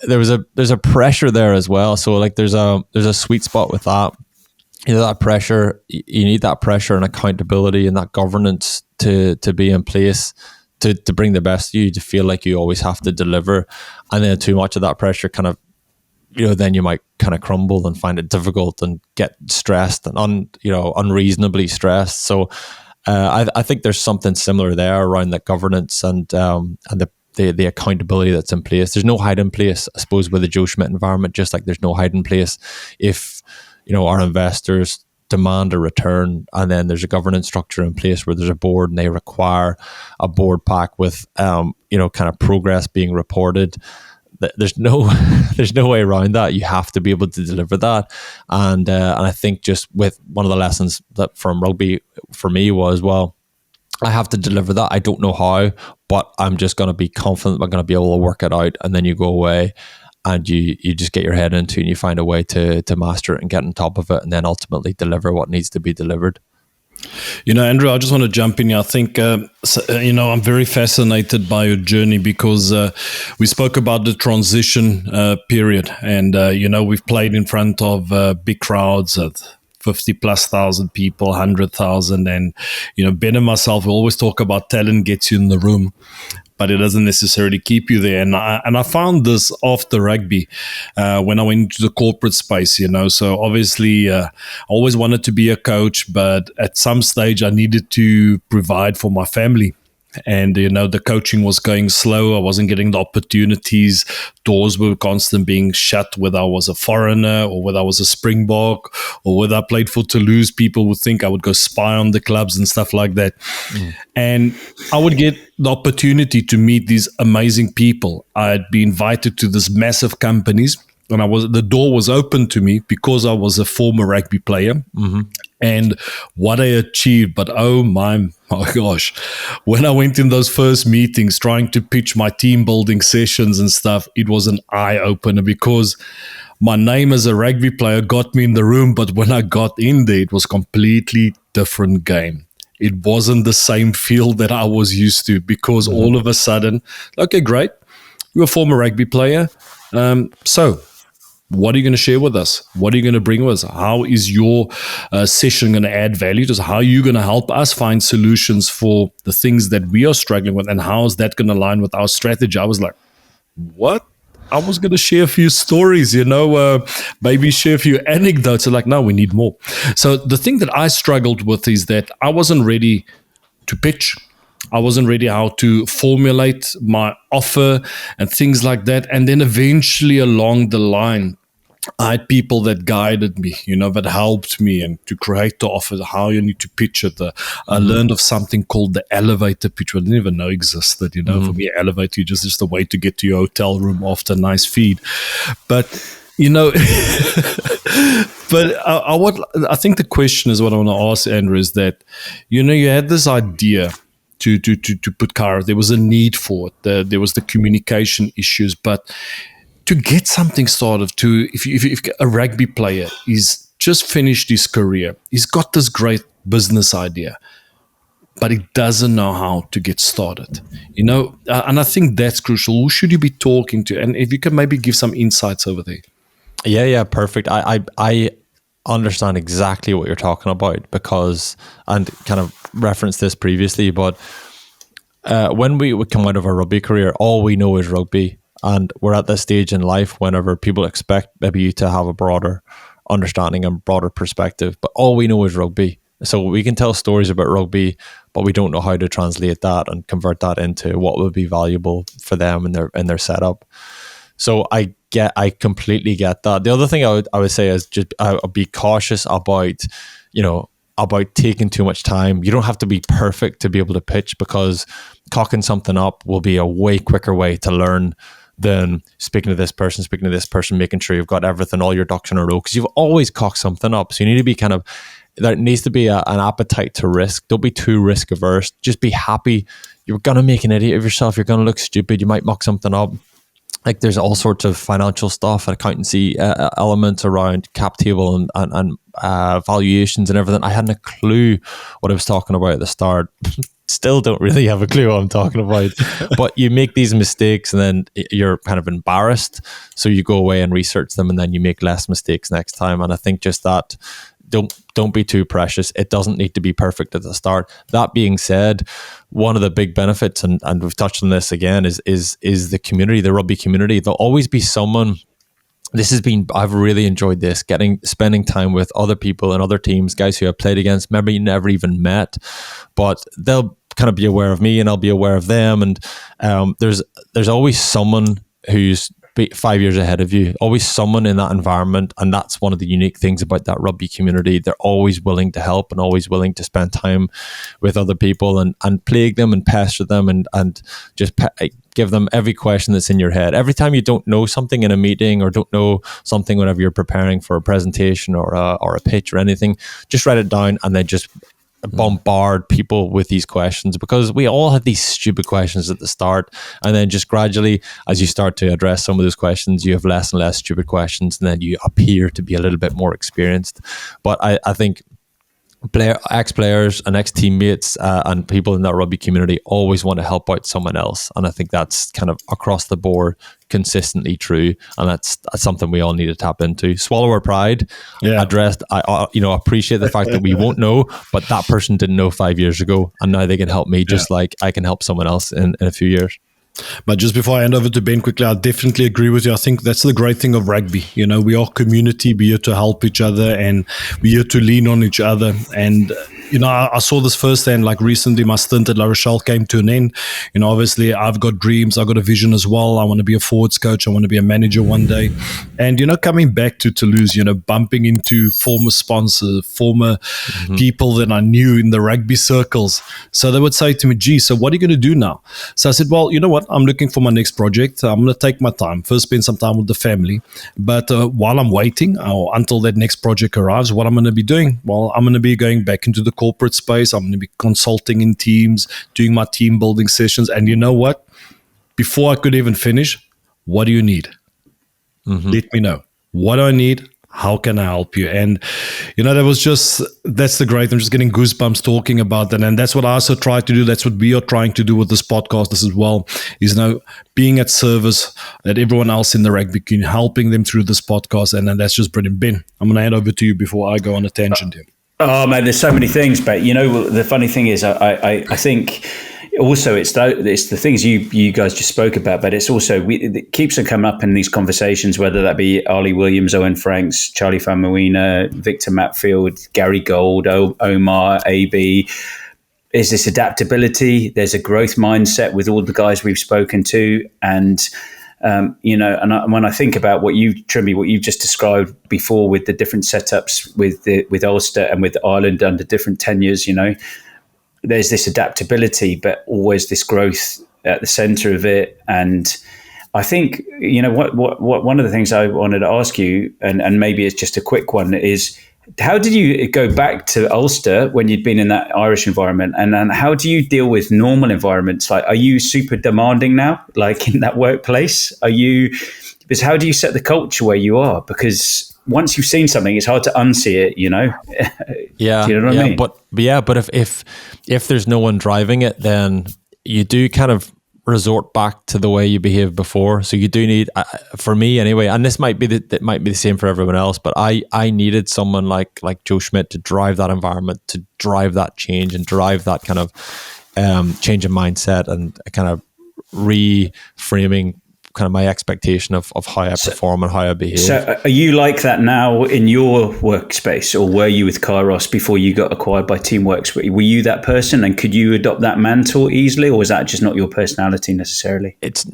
there's a pressure there as well. So like there's a sweet spot with that. You know, that pressure, you need that pressure and accountability and that governance to be in place to bring the best of you, to feel like you always have to deliver. And then too much of that pressure kind of, you know, then you might kind of crumble and find it difficult and get stressed and unreasonably stressed. So I think there's something similar there around the governance and the accountability that's in place. There's no hiding place, I suppose, with the Joe Schmidt environment, just like there's no hiding place if, you know, our investors demand a return, and then there's a governance structure in place where there's a board and they require a board pack with, you know, kind of progress being reported. There's no way around that. You have to be able to deliver that. And I think just with one of the lessons that from rugby for me was, well, I have to deliver that. I don't know how, but I'm just going to be confident I'm going to be able to work it out. And then you go away and you just get your head into it and you find a way to master it and get on top of it, and then ultimately deliver what needs to be delivered. You know, Andrew, I just want to jump in here. I think, you know, I'm very fascinated by your journey because we spoke about the transition period, and, you know, we've played in front of big crowds at 50,000+ people, 100,000. And, you know, Ben and myself, we always talk about talent gets you in the room, but it doesn't necessarily keep you there. And I found this after rugby when I went into the corporate space, you know. So obviously I always wanted to be a coach, but at some stage I needed to provide for my family. And, you know, the coaching was going slow. I wasn't getting the opportunities. Doors were constantly being shut, whether I was a foreigner or whether I was a Springbok or whether I played for Toulouse. People would think I would go spy on the clubs and stuff like that. And I would get the opportunity to meet these amazing people. I'd be invited to these massive companies, and the door was open to me because I was a former rugby player. Mm-hmm. And what I achieved, but oh my gosh, when I went in those first meetings trying to pitch my team building sessions and stuff, it was an eye opener because my name as a rugby player got me in the room, but when I got in there, it was completely different game. It wasn't the same feel that I was used to because all of a sudden, okay, great, you're a former rugby player, so what are you going to share with us? What are you going to bring with us? How is your session going to add value to us? How are you going to help us find solutions for the things that we are struggling with? And how is that going to align with our strategy? I was like, what? I was going to share a few stories, you know, maybe share a few anecdotes. Like, no, we need more. So the thing that I struggled with is that I wasn't ready to pitch. I wasn't ready how to formulate my offer and things like that. And then eventually along the line, I had people that guided me, you know, that helped me and to create the offer, how you need to pitch it. I learned of something called the elevator pitch, which I didn't even know existed. You know, for me, elevator is just a way to get to your hotel room after a nice feed. But, you know, but I think the question is what I want to ask, Andrew, is that, you know, you had this idea to put Kairos. There was a need for it. There was the communication issues, but to get something started, if a rugby player is just finished his career, he's got this great business idea, but he doesn't know how to get started, you know, and I think that's crucial. Who should you be talking to? And if you can maybe give some insights over there. Yeah, perfect. I understand exactly what you're talking about because, and kind of referenced this previously, but when we would come out of our rugby career, all we know is rugby. And we're at this stage in life whenever people expect maybe you to have a broader understanding and broader perspective, but all we know is rugby. So we can tell stories about rugby, but we don't know how to translate that and convert that into what will be valuable for them in their setup. So I completely get that. The other thing I would say is just be cautious about, about taking too much time. You don't have to be perfect to be able to pitch, because cocking something up will be a way quicker way to learn than speaking to this person, making sure you've got everything, all your ducks in a row, because you've always cocked something up. So you need to be there needs to be an appetite to risk. Don't be too risk averse. Just be happy. You're going to make an idiot of yourself. You're going to look stupid. You might muck something up. Like, there's all sorts of financial stuff and accountancy elements around cap table and valuations and everything. I hadn't a clue what I was talking about at the start. Still don't really have a clue what I'm talking about. But you make these mistakes and then you're kind of embarrassed. So you go away and research them, and then you make less mistakes next time. And I think just that, don't be too precious. It doesn't need to be perfect at the start. That being said, one of the big benefits, and we've touched on this again, is the community, the rugby community. There'll always be someone. I've really enjoyed this, spending time with other people and other teams, guys who I've played against, maybe never even met, but they'll kind of be aware of me and I'll be aware of them. And there's always someone who's 5 years ahead of you, always someone in that environment. And that's one of the unique things about that rugby community. They're always willing to help and always willing to spend time with other people and plague them and pester them and just give them every question that's in your head. Every time you don't know something in a meeting or don't know something whenever you're preparing for a presentation or a pitch or anything, just write it down and then just bombard people with these questions, because we all had these stupid questions at the start, and then just gradually, as you start to address some of those questions, you have less and less stupid questions, and then you appear to be a little bit more experienced. But I think ex-players and ex-teammates and people in that rugby community always want to help out someone else, and I think that's kind of across the board consistently true, and that's something we all need to tap into. Swallow our pride. Addressed. I appreciate the fact that we won't know, but that person didn't know 5 years ago, and now they can help me just like I can help someone else in a few years. But just before I hand over to Ben quickly, I definitely agree with you. I think that's the great thing of rugby. We are community, we're here to help each other and we're here to lean on each other. And, I saw this firsthand, like recently my stint at La Rochelle came to an end. Obviously I've got dreams, I've got a vision as well. I want to be a forwards coach. I want to be a manager one day. And, coming back to Toulouse, bumping into former sponsors, former people that I knew in the rugby circles. So they would say to me, gee, so what are you going to do now? So I said, well, you know what? I'm looking for my next project. I'm going to take my time. First, spend some time with the family. But while I'm waiting, or until that next project arrives, what I'm going to be doing? Well, I'm going to be going back into the corporate space. I'm going to be consulting in teams, doing my team building sessions. And you know what? Before I could even finish, what do you need? Let me know. What do I need? How can I help you? And, that's the great. I'm just getting goosebumps talking about that. And that's what I also try to do. That's what we are trying to do with this podcast as well, is being at service that everyone else in the rugby community, helping them through this podcast. And that's just brilliant. Ben, I'm going to hand over to you before I go on a tangent here. Oh, man, there's so many things. But, the funny thing is, I think also it's the things you guys just spoke about, but it's also it keeps on coming up in these conversations, whether that be Ali Williams, Owen Franks, Charlie Famuina, Victor Matfield, Gary Gold, Omar, AB. Is this adaptability? There's a growth mindset with all the guys we've spoken to, and when I think about what you've just described before with the different setups with Ulster and with Ireland under different tenures, there's this adaptability, but always this growth at the center of it. And I think, what one of the things I wanted to ask you, and maybe it's just a quick one, is how did you go back to Ulster when you'd been in that Irish environment? And then how do you deal with normal environments? Like, are you super demanding now, like in that workplace? Because how do you set the culture where you are? Because once you've seen something, it's hard to unsee it, Yeah. Do you know what I mean? But if there's no one driving it, then you do kind of resort back to the way you behaved before. So you do need, for me anyway, and this might be the same for everyone else, but I needed someone like Joe Schmidt to drive that environment, to drive that change and drive that kind of change in mindset and kind of reframing kind of my expectation of how I perform and how I behave. So are you like that now in your workspace, or were you with Kairos before you got acquired by Teamworks? Were you that person, and could you adopt that mantle easily, or was that just not your personality necessarily? It's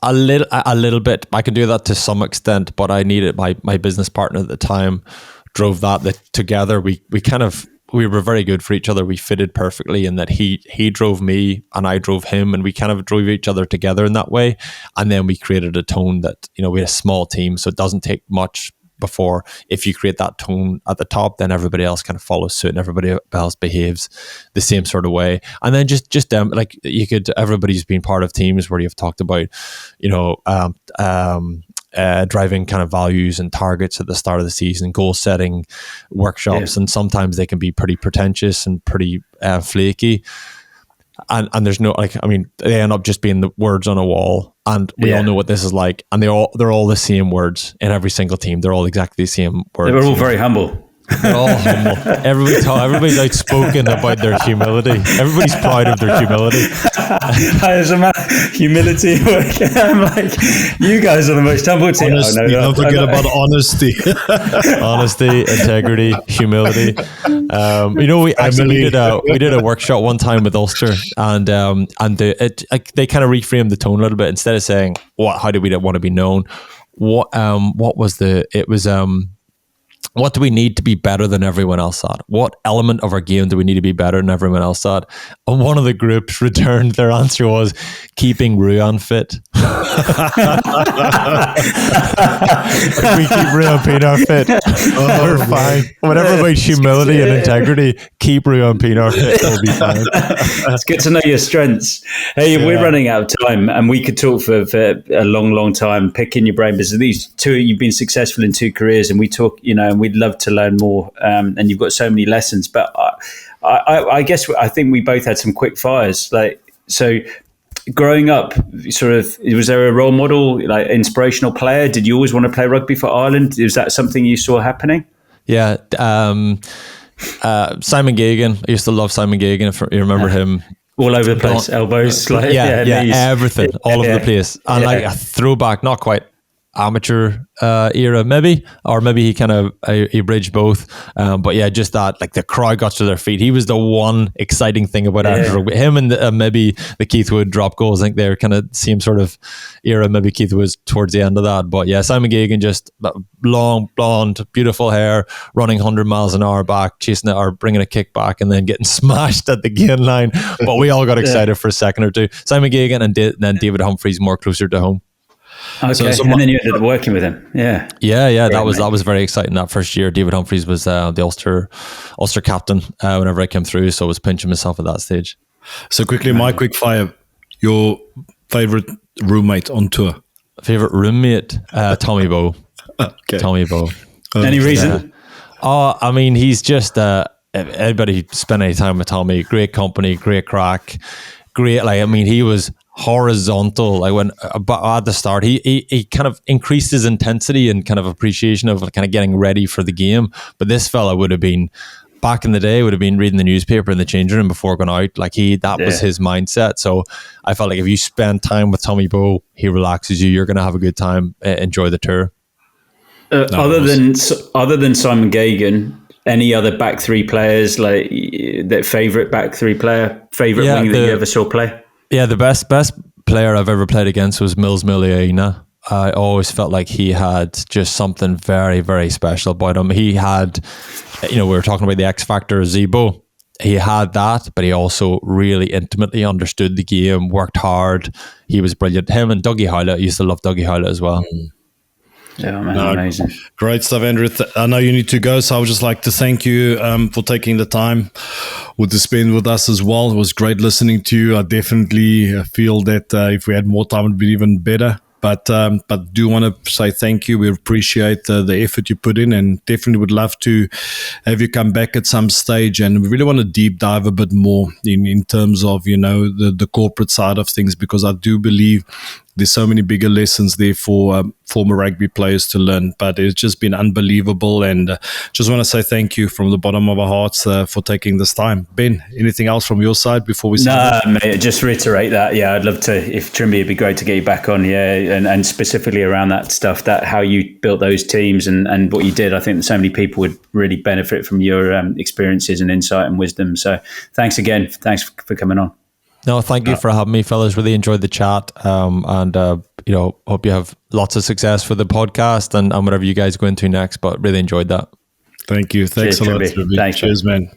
a little bit. I can do that to some extent, but I needed my business partner at the time drove that together. We were very good for each other. We fitted perfectly in that he drove me and I drove him, and we kind of drove each other together in that way. And then we created a tone that, we had a small team, so it doesn't take much before if you create that tone at the top, then everybody else kind of follows suit and everybody else behaves the same sort of way. And then just like everybody's been part of teams where you've talked about, driving kind of values and targets at the start of the season, goal setting workshops, and sometimes they can be pretty pretentious and pretty flaky. And there's no, they end up just being the words on a wall, and we all know what this is like. And they're all the same words in every single team. They're all exactly the same words. They're all very humble. They're all humble. Everybody's outspoken about their humility. Everybody's proud of their humility. Humility. I'm like, you guys are the most humble team. Don't forget about honesty. Honesty, integrity, humility. We did a workshop one time with Ulster, and they kind of reframed the tone a little bit. Instead of saying how do we want to be known, what do we need to be better than everyone else at? What element of our game do we need to be better than everyone else at? And one of the groups returned, their answer was keeping Ruan fit. We keep Ruan Pinar fit. We're fine. Whatever about humility and integrity, keep Ruan Pinar fit. We'll be fine. It's good to know your strengths. Hey, we're running out of time, and we could talk for a long, long time, picking your brain. Because these two, you've been successful in 2 careers, and we talk, and we'd love to learn more. And you've got so many lessons. But I guess I think we both had some quick fires. So growing up, was there a role model, like inspirational player? Did you always want to play rugby for Ireland? Is that something you saw happening? Yeah. Simon Gagan. I used to love Simon Gagan, if you remember him. All over the place, elbows, knees. Everything, all over the place. And like a throwback, not quite amateur era maybe, or maybe he kind of he bridged both, but yeah, just that, like, the crowd got to their feet. He was the one exciting thing about Andrew. Him and maybe the Keith Wood drop goals, I think they're kind of same sort of era. Maybe Keith was towards the end of that, but yeah, Simon Gagan, just long blonde, beautiful hair, running 100 miles an hour back, chasing it or bringing a kick back, and then getting smashed at the gain line. But we all got excited for a second or two. Simon Gagan, and then David Humphreys more closer to home. Okay, so and then you ended up working with him. Yeah. That was very exciting. That first year, David Humphreys was the Ulster captain whenever I came through, so I was pinching myself at that stage. So quickly, my quick fire: your favorite roommate on tour? Favorite roommate, Tommy Bowe. Okay. Tommy Bowe. Any reason? He's just anybody who spent any time with Tommy, great company, great crack, great. He was horizontal. Like when at the start, he kind of increased his intensity and kind of appreciation of kind of getting ready for the game. But this fella would have been, back in the day, would have been reading the newspaper in the changing room before going out. Like was his mindset. So I felt like if you spend time with Tommy Bowe, he relaxes you. You're going to have a good time. Enjoy the tour. Other than Simon Gagan, any other back three players, like that favorite back three player, favorite wing that you ever saw play? Yeah, the best player I've ever played against was Mills Miliaina. I always felt like he had just something very, very special about him. He had, we were talking about the X factor of Zebo. He had that, but he also really intimately understood the game, worked hard. He was brilliant. Him and Dougie Howlett, I used to love Dougie Howlett as well. Yeah, man, amazing. Great stuff, Andrew. I know you need to go, so I would just like to thank you for taking the time to spend with us as well. It was great listening to you. I definitely feel that if we had more time, it would be even better. But do want to say thank you. We appreciate the effort you put in, and definitely would love to have you come back at some stage. And we really want to deep dive a bit more in terms of, the corporate side of things, because I do believe there's so many bigger lessons there for former rugby players to learn. But it's just been unbelievable, and just want to say thank you from the bottom of our hearts for taking this time. Ben, anything else from your side before we start? No, mate, just reiterate that. Yeah, I'd love to, if Trimby, it'd be great to get you back on. Yeah, and specifically around that stuff, that how you built those teams and what you did. I think that so many people would really benefit from your experiences and insight and wisdom. So thanks again. Thanks for coming on. No, thank you for having me, fellas. Really enjoyed the chat, and hope you have lots of success for the podcast and whatever you guys go into next. But really enjoyed that. Thank you. Thanks a lot. Thanks, cheers, man.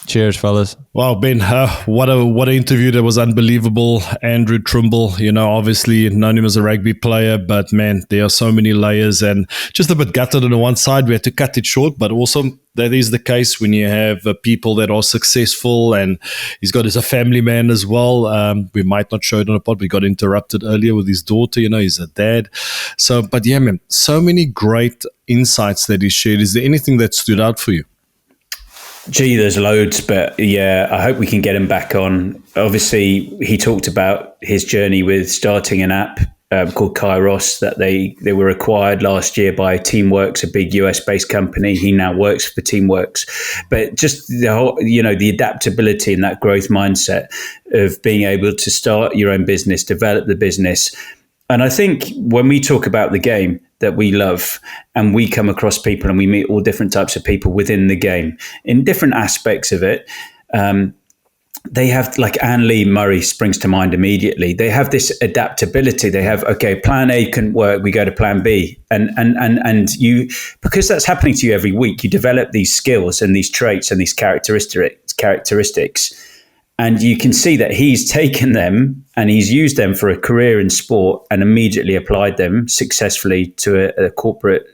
Cheers, fellas. Wow, Ben, what an interview. That was unbelievable. Andrew Trimble, obviously known him as a rugby player, but man, there are so many layers, and just a bit gutted on the one side. We had to cut it short, but also that is the case when you have people that are successful, and he's a family man as well. We might not show it on a pod. We got interrupted earlier with his daughter, he's a dad. So, but yeah, man, so many great insights that he shared. Is there anything that stood out for you? Gee, there's loads, but yeah, I hope we can get him back on. Obviously, he talked about his journey with starting an app called Kairos that they were acquired last year by Teamworks, a big US-based company. He now works for Teamworks. But just the whole, the adaptability and that growth mindset of being able to start your own business, develop the business. And I think when we talk about the game that we love, and we come across people and we meet all different types of people within the game in different aspects of it, they have, like Anne Lee Murray springs to mind immediately. They have this adaptability. They have, okay, plan A couldn't work, we go to plan B. And you, because that's happening to you every week, you develop these skills and these traits and these characteristics. And you can see that he's taken them and he's used them for a career in sport and immediately applied them successfully to a corporate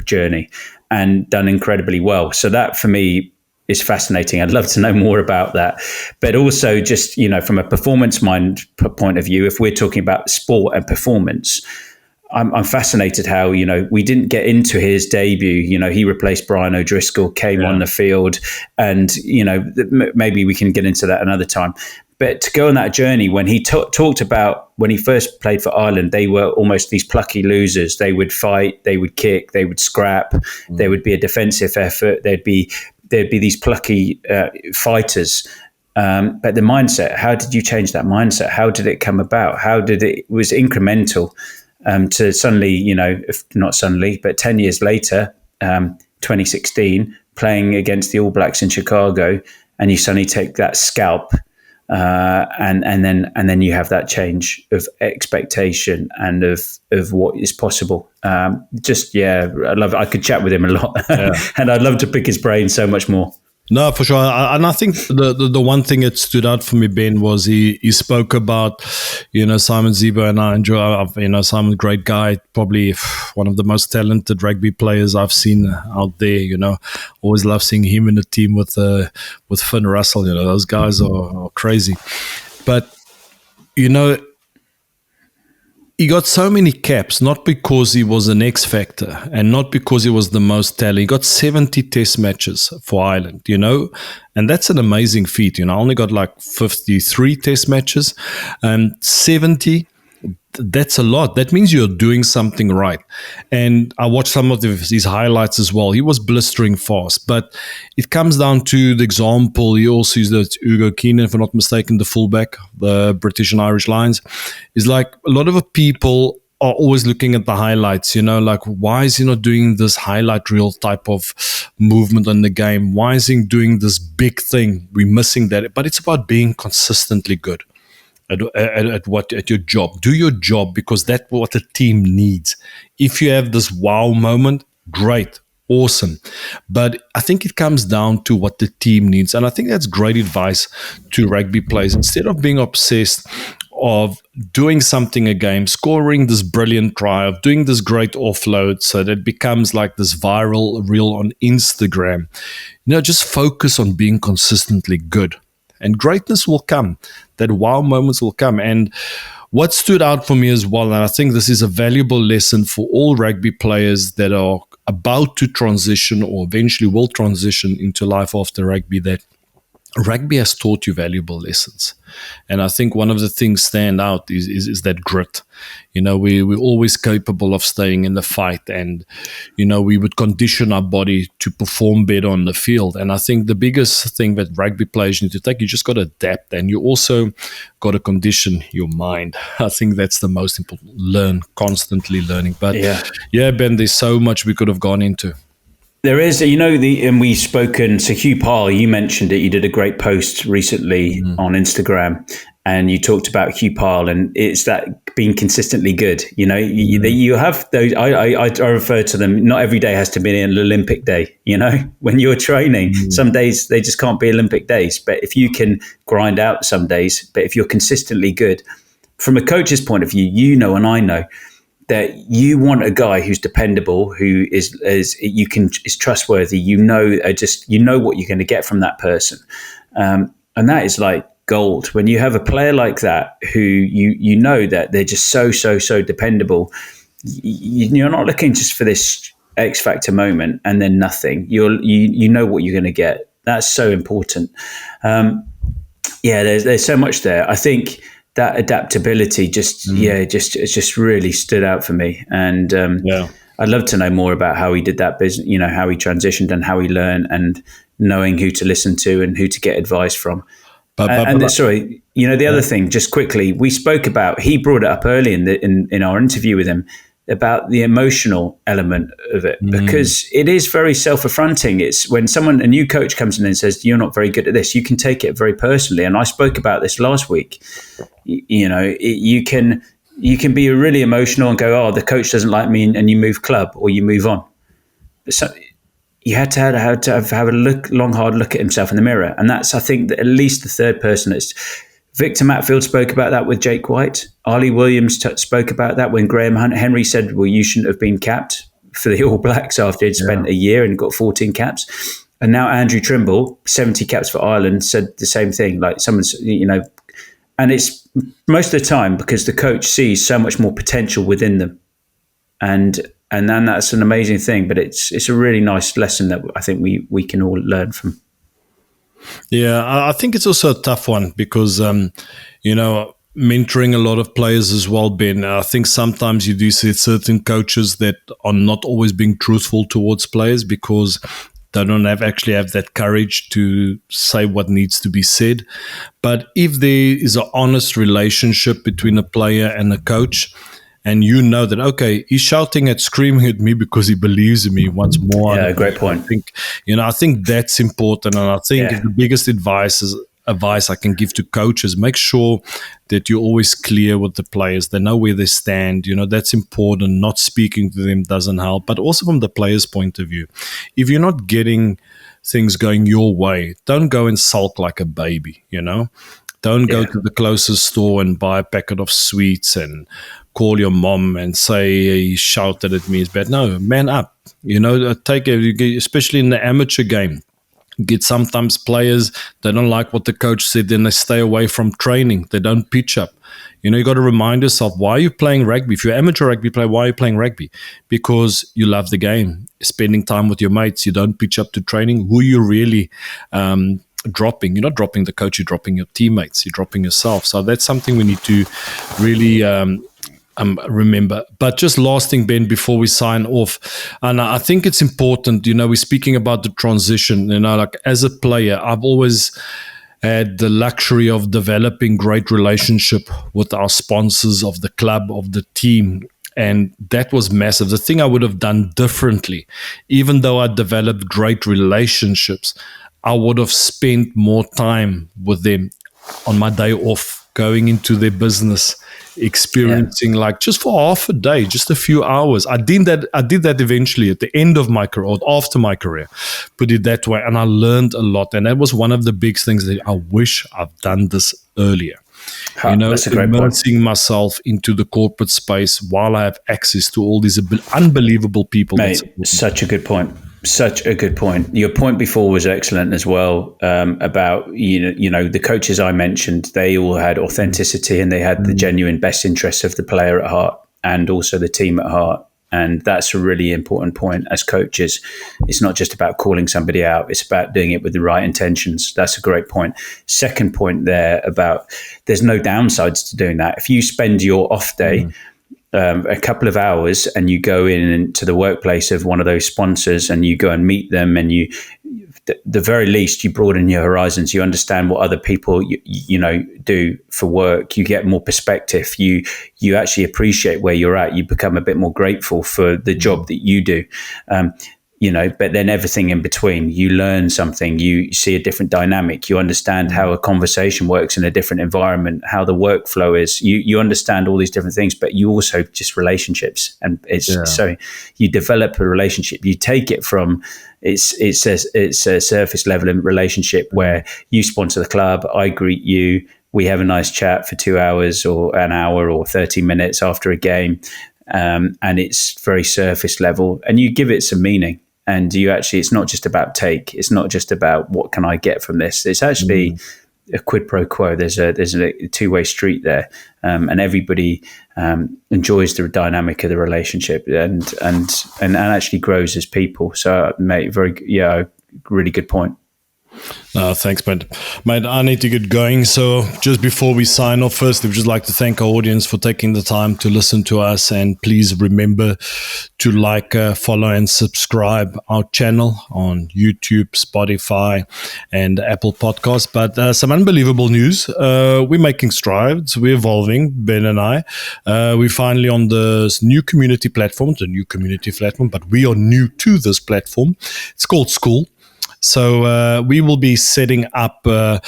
journey and done incredibly well. So that for me is fascinating. I'd love to know more about that. But also just, from a performance point of view, if we're talking about sport and performance, I'm fascinated how, we didn't get into his debut. He replaced Brian O'Driscoll, came on the field, and, maybe we can get into that another time. But to go on that journey, when he talked about when he first played for Ireland, they were almost these plucky losers. They would fight, they would kick, they would scrap, there would be a defensive effort, there'd be these plucky fighters. But the mindset, how did you change that mindset? How did it come about? It was incremental. To suddenly, if not suddenly, but 10 years later, 2016, playing against the All Blacks in Chicago, and you suddenly take that scalp, and then you have that change of expectation and of what is possible. I love it. I could chat with him a lot, and I'd love to pick his brain so much more. No, for sure. And I think the one thing that stood out for me, Ben, was he spoke about, Simon Zebo, and I enjoy, Simon, great guy, probably one of the most talented rugby players I've seen out there, always love seeing him in a team with Finn Russell, those guys are crazy. But, he got so many caps, not because he was an X factor and not because he was the most talented. He got 70 test matches for Ireland, and that's an amazing feat. I only got like 53 test matches, and 70. That's a lot. That means you're doing something right. And I watched some of his highlights as well. He was blistering fast, but it comes down to the example. He also used that Hugo Keenan, if I'm not mistaken, the fullback, the British and Irish Lions. Is like a lot of people are always looking at the highlights, like why is he not doing this highlight reel type of movement in the game? Why is he doing this big thing? We're missing that. But it's about being consistently good. At your job. Do your job, because that's what the team needs. If you have this wow moment, great, awesome. But I think it comes down to what the team needs. And I think that's great advice to rugby players. Instead of being obsessed of doing something a game, scoring this brilliant try, of doing this great offload so that it becomes like this viral reel on Instagram, just focus on being consistently good. And greatness will come. That wow moments will come. And what stood out for me as well, and I think this is a valuable lesson for all rugby players that are about to transition or eventually will transition into life after rugby, that rugby has taught you valuable lessons. And I think one of the things stand out is that grit. We're always capable of staying in the fight, and, we would condition our body to perform better on the field. And I think the biggest thing that rugby players need to take, you just got to adapt, and you also got to condition your mind. I think that's the most important. Constantly learning. But yeah, Ben, there's so much we could have gone into. There is, and we've spoken. So Hugh Parle, you mentioned it. You did a great post recently on Instagram, and you talked about Hugh Parle, and it's that being consistently good. You have those. I refer to them. Not every day has to be an Olympic day. When you're training, some days they just can't be Olympic days. But if you can grind out some days, but if you're consistently good, from a coach's point of view, and I know that you want a guy who's dependable, who is trustworthy. You know what you're going to get from that person, and that is like gold. When you have a player like that, who you know that they're just so dependable, you're not looking just for this X factor moment and then nothing. You know what you're going to get. That's so important. There's so much there. I think that adaptability just really stood out for me. And I'd love to know more about how he did that business, how he transitioned and how he learned, and knowing who to listen to and who to get advice from. The other thing, just quickly, we spoke about, he brought it up early in our interview with him, about the emotional element of it, because it is very self-affronting. It's when a new coach comes in and says, you're not very good at this, you can take it very personally. And I spoke about this last week. You can be really emotional and go, oh, the coach doesn't like me, and you move club or you move on. So you had to have a long, hard look at himself in the mirror. And that's, I think, that at least the third person. Victor Matfield spoke about that with Jake White. Arlie Williams spoke about that when Graham Henry said, well, you shouldn't have been capped for the All Blacks after he'd spent a year and got 14 caps. And now Andrew Trimble, 70 caps for Ireland, said the same thing. Like someone's, and it's most of the time because the coach sees so much more potential within them. And then that's an amazing thing. But it's a really nice lesson that I think we can all learn from. Yeah, I think it's also a tough one because, mentoring a lot of players as well, Ben. I think sometimes you do see certain coaches that are not always being truthful towards players because they don't actually have that courage to say what needs to be said. But if there is an honest relationship between a player and a coach, and you know that, okay, he's shouting and screaming at me because he believes in me once more. Yeah, great point. I think that's important. And I think the biggest advice I can give to coaches, make sure that you're always clear with the players. They know where they stand. That's important. Not speaking to them doesn't help. But also from the player's point of view, if you're not getting things going your way, don't go and sulk like a baby, Don't go to the closest store and buy a packet of sweets and call your mom and say he shouted at me. It's bad. No, man up. Especially in the amateur game. Get sometimes players, they don't like what the coach said, then they stay away from training. They don't pitch up. You got to remind yourself, why are you playing rugby? If you're an amateur rugby player, why are you playing rugby? Because you love the game, spending time with your mates. You don't pitch up to training. Who you really dropping? You're not dropping the coach, you're dropping your teammates, you're dropping yourself. So that's something we need to really remember. But just last thing, Ben, before we sign off, and I think it's important, we're speaking about the transition, like as a player, I've always had the luxury of developing great relationship with our sponsors of the club, of the team. And that was massive. The thing I would have done differently, even though I developed great relationships, I would have spent more time with them on my day off, going into their business, experiencing like just for half a day, just a few hours. I did that eventually at the end of my career, or after my career, put it that way. And I learned a lot. And that was one of the big things that I wish I've done this earlier. That's a great immersing point. myself into the corporate space while I have access to all these unbelievable people. Mate, such a good point. Such a good point. Your point before was excellent as well, about the coaches I mentioned. They all had authenticity and they had the genuine best interests of the player at heart and also the team at heart. And that's a really important point as coaches. It's not just about calling somebody out, it's about doing it with the right intentions. That's a great point. Second point there about there's no downsides to doing that. If you spend your off day a couple of hours and you go into the workplace of one of those sponsors and you go and meet them, and you, the very least, you broaden your horizons. You understand what other people do for work. You get more perspective. You actually appreciate where you're at. You become a bit more grateful for the job that you do. But then everything in between, you learn something, you see a different dynamic, you understand how a conversation works in a different environment, how the workflow is, you understand all these different things, but you also just relationships. And so you develop a relationship, you take it from, it's a surface level relationship where you sponsor the club, I greet you, we have a nice chat for 2 hours or an hour or 30 minutes after a game. And it's very surface level, and you give it some meaning. And it's not just about take. It's not just about what can I get from this. It's actually a quid pro quo. There's a two-way street there, and everybody enjoys the dynamic of the relationship and actually grows as people. So, mate, really good point. Thanks, mate. I need to get going. So just before we sign off, first, we'd just like to thank our audience for taking the time to listen to us. And please remember to like, follow and subscribe our channel on YouTube, Spotify and Apple Podcasts. But some unbelievable news. We're making strides. We're evolving, Ben and I. We're finally on this new community platform. It's a new community platform, but we are new to this platform. It's called School. So we will be setting up a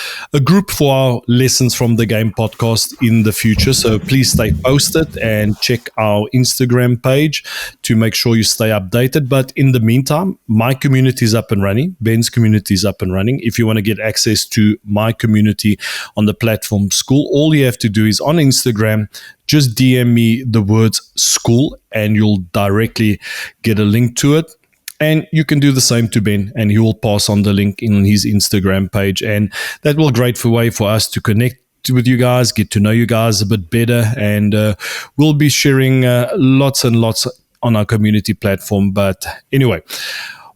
group for our Lessons from the Game podcast in the future. So please stay posted and check our Instagram page to make sure you stay updated. But in the meantime, my community is up and running. Ben's community is up and running. If you want to get access to my community on the platform School, all you have to do is on Instagram, just DM me the words School and you'll directly get a link to it. And you can do the same to Ben, and he will pass on the link in his Instagram page. And that will be a great way for us to connect with you guys, get to know you guys a bit better. And we'll be sharing lots and lots on our community platform. But anyway,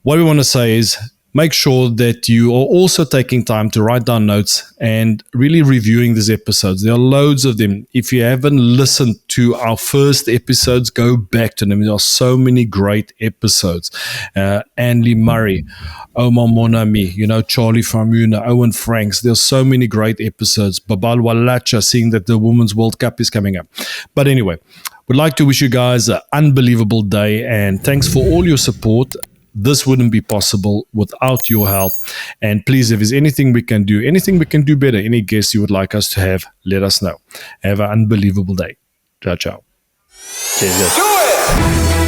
what we want to say is make sure that you are also taking time to write down notes and really reviewing these episodes. There are loads of them. If you haven't listened to our first episodes, go back to them. There are so many great episodes. Andy Murray, Omar Monami, Charlie Farmuna, Owen Franks. There's so many great episodes. Babal Walacha, seeing that the Women's World Cup is coming up. But anyway, we'd like to wish you guys an unbelievable day, and thanks for all your support. This wouldn't be possible without your help. And please, if there's anything we can do better, any guests you would like us to have, let us know. Have an unbelievable day. Ciao, ciao. Cheers, guys. Do it!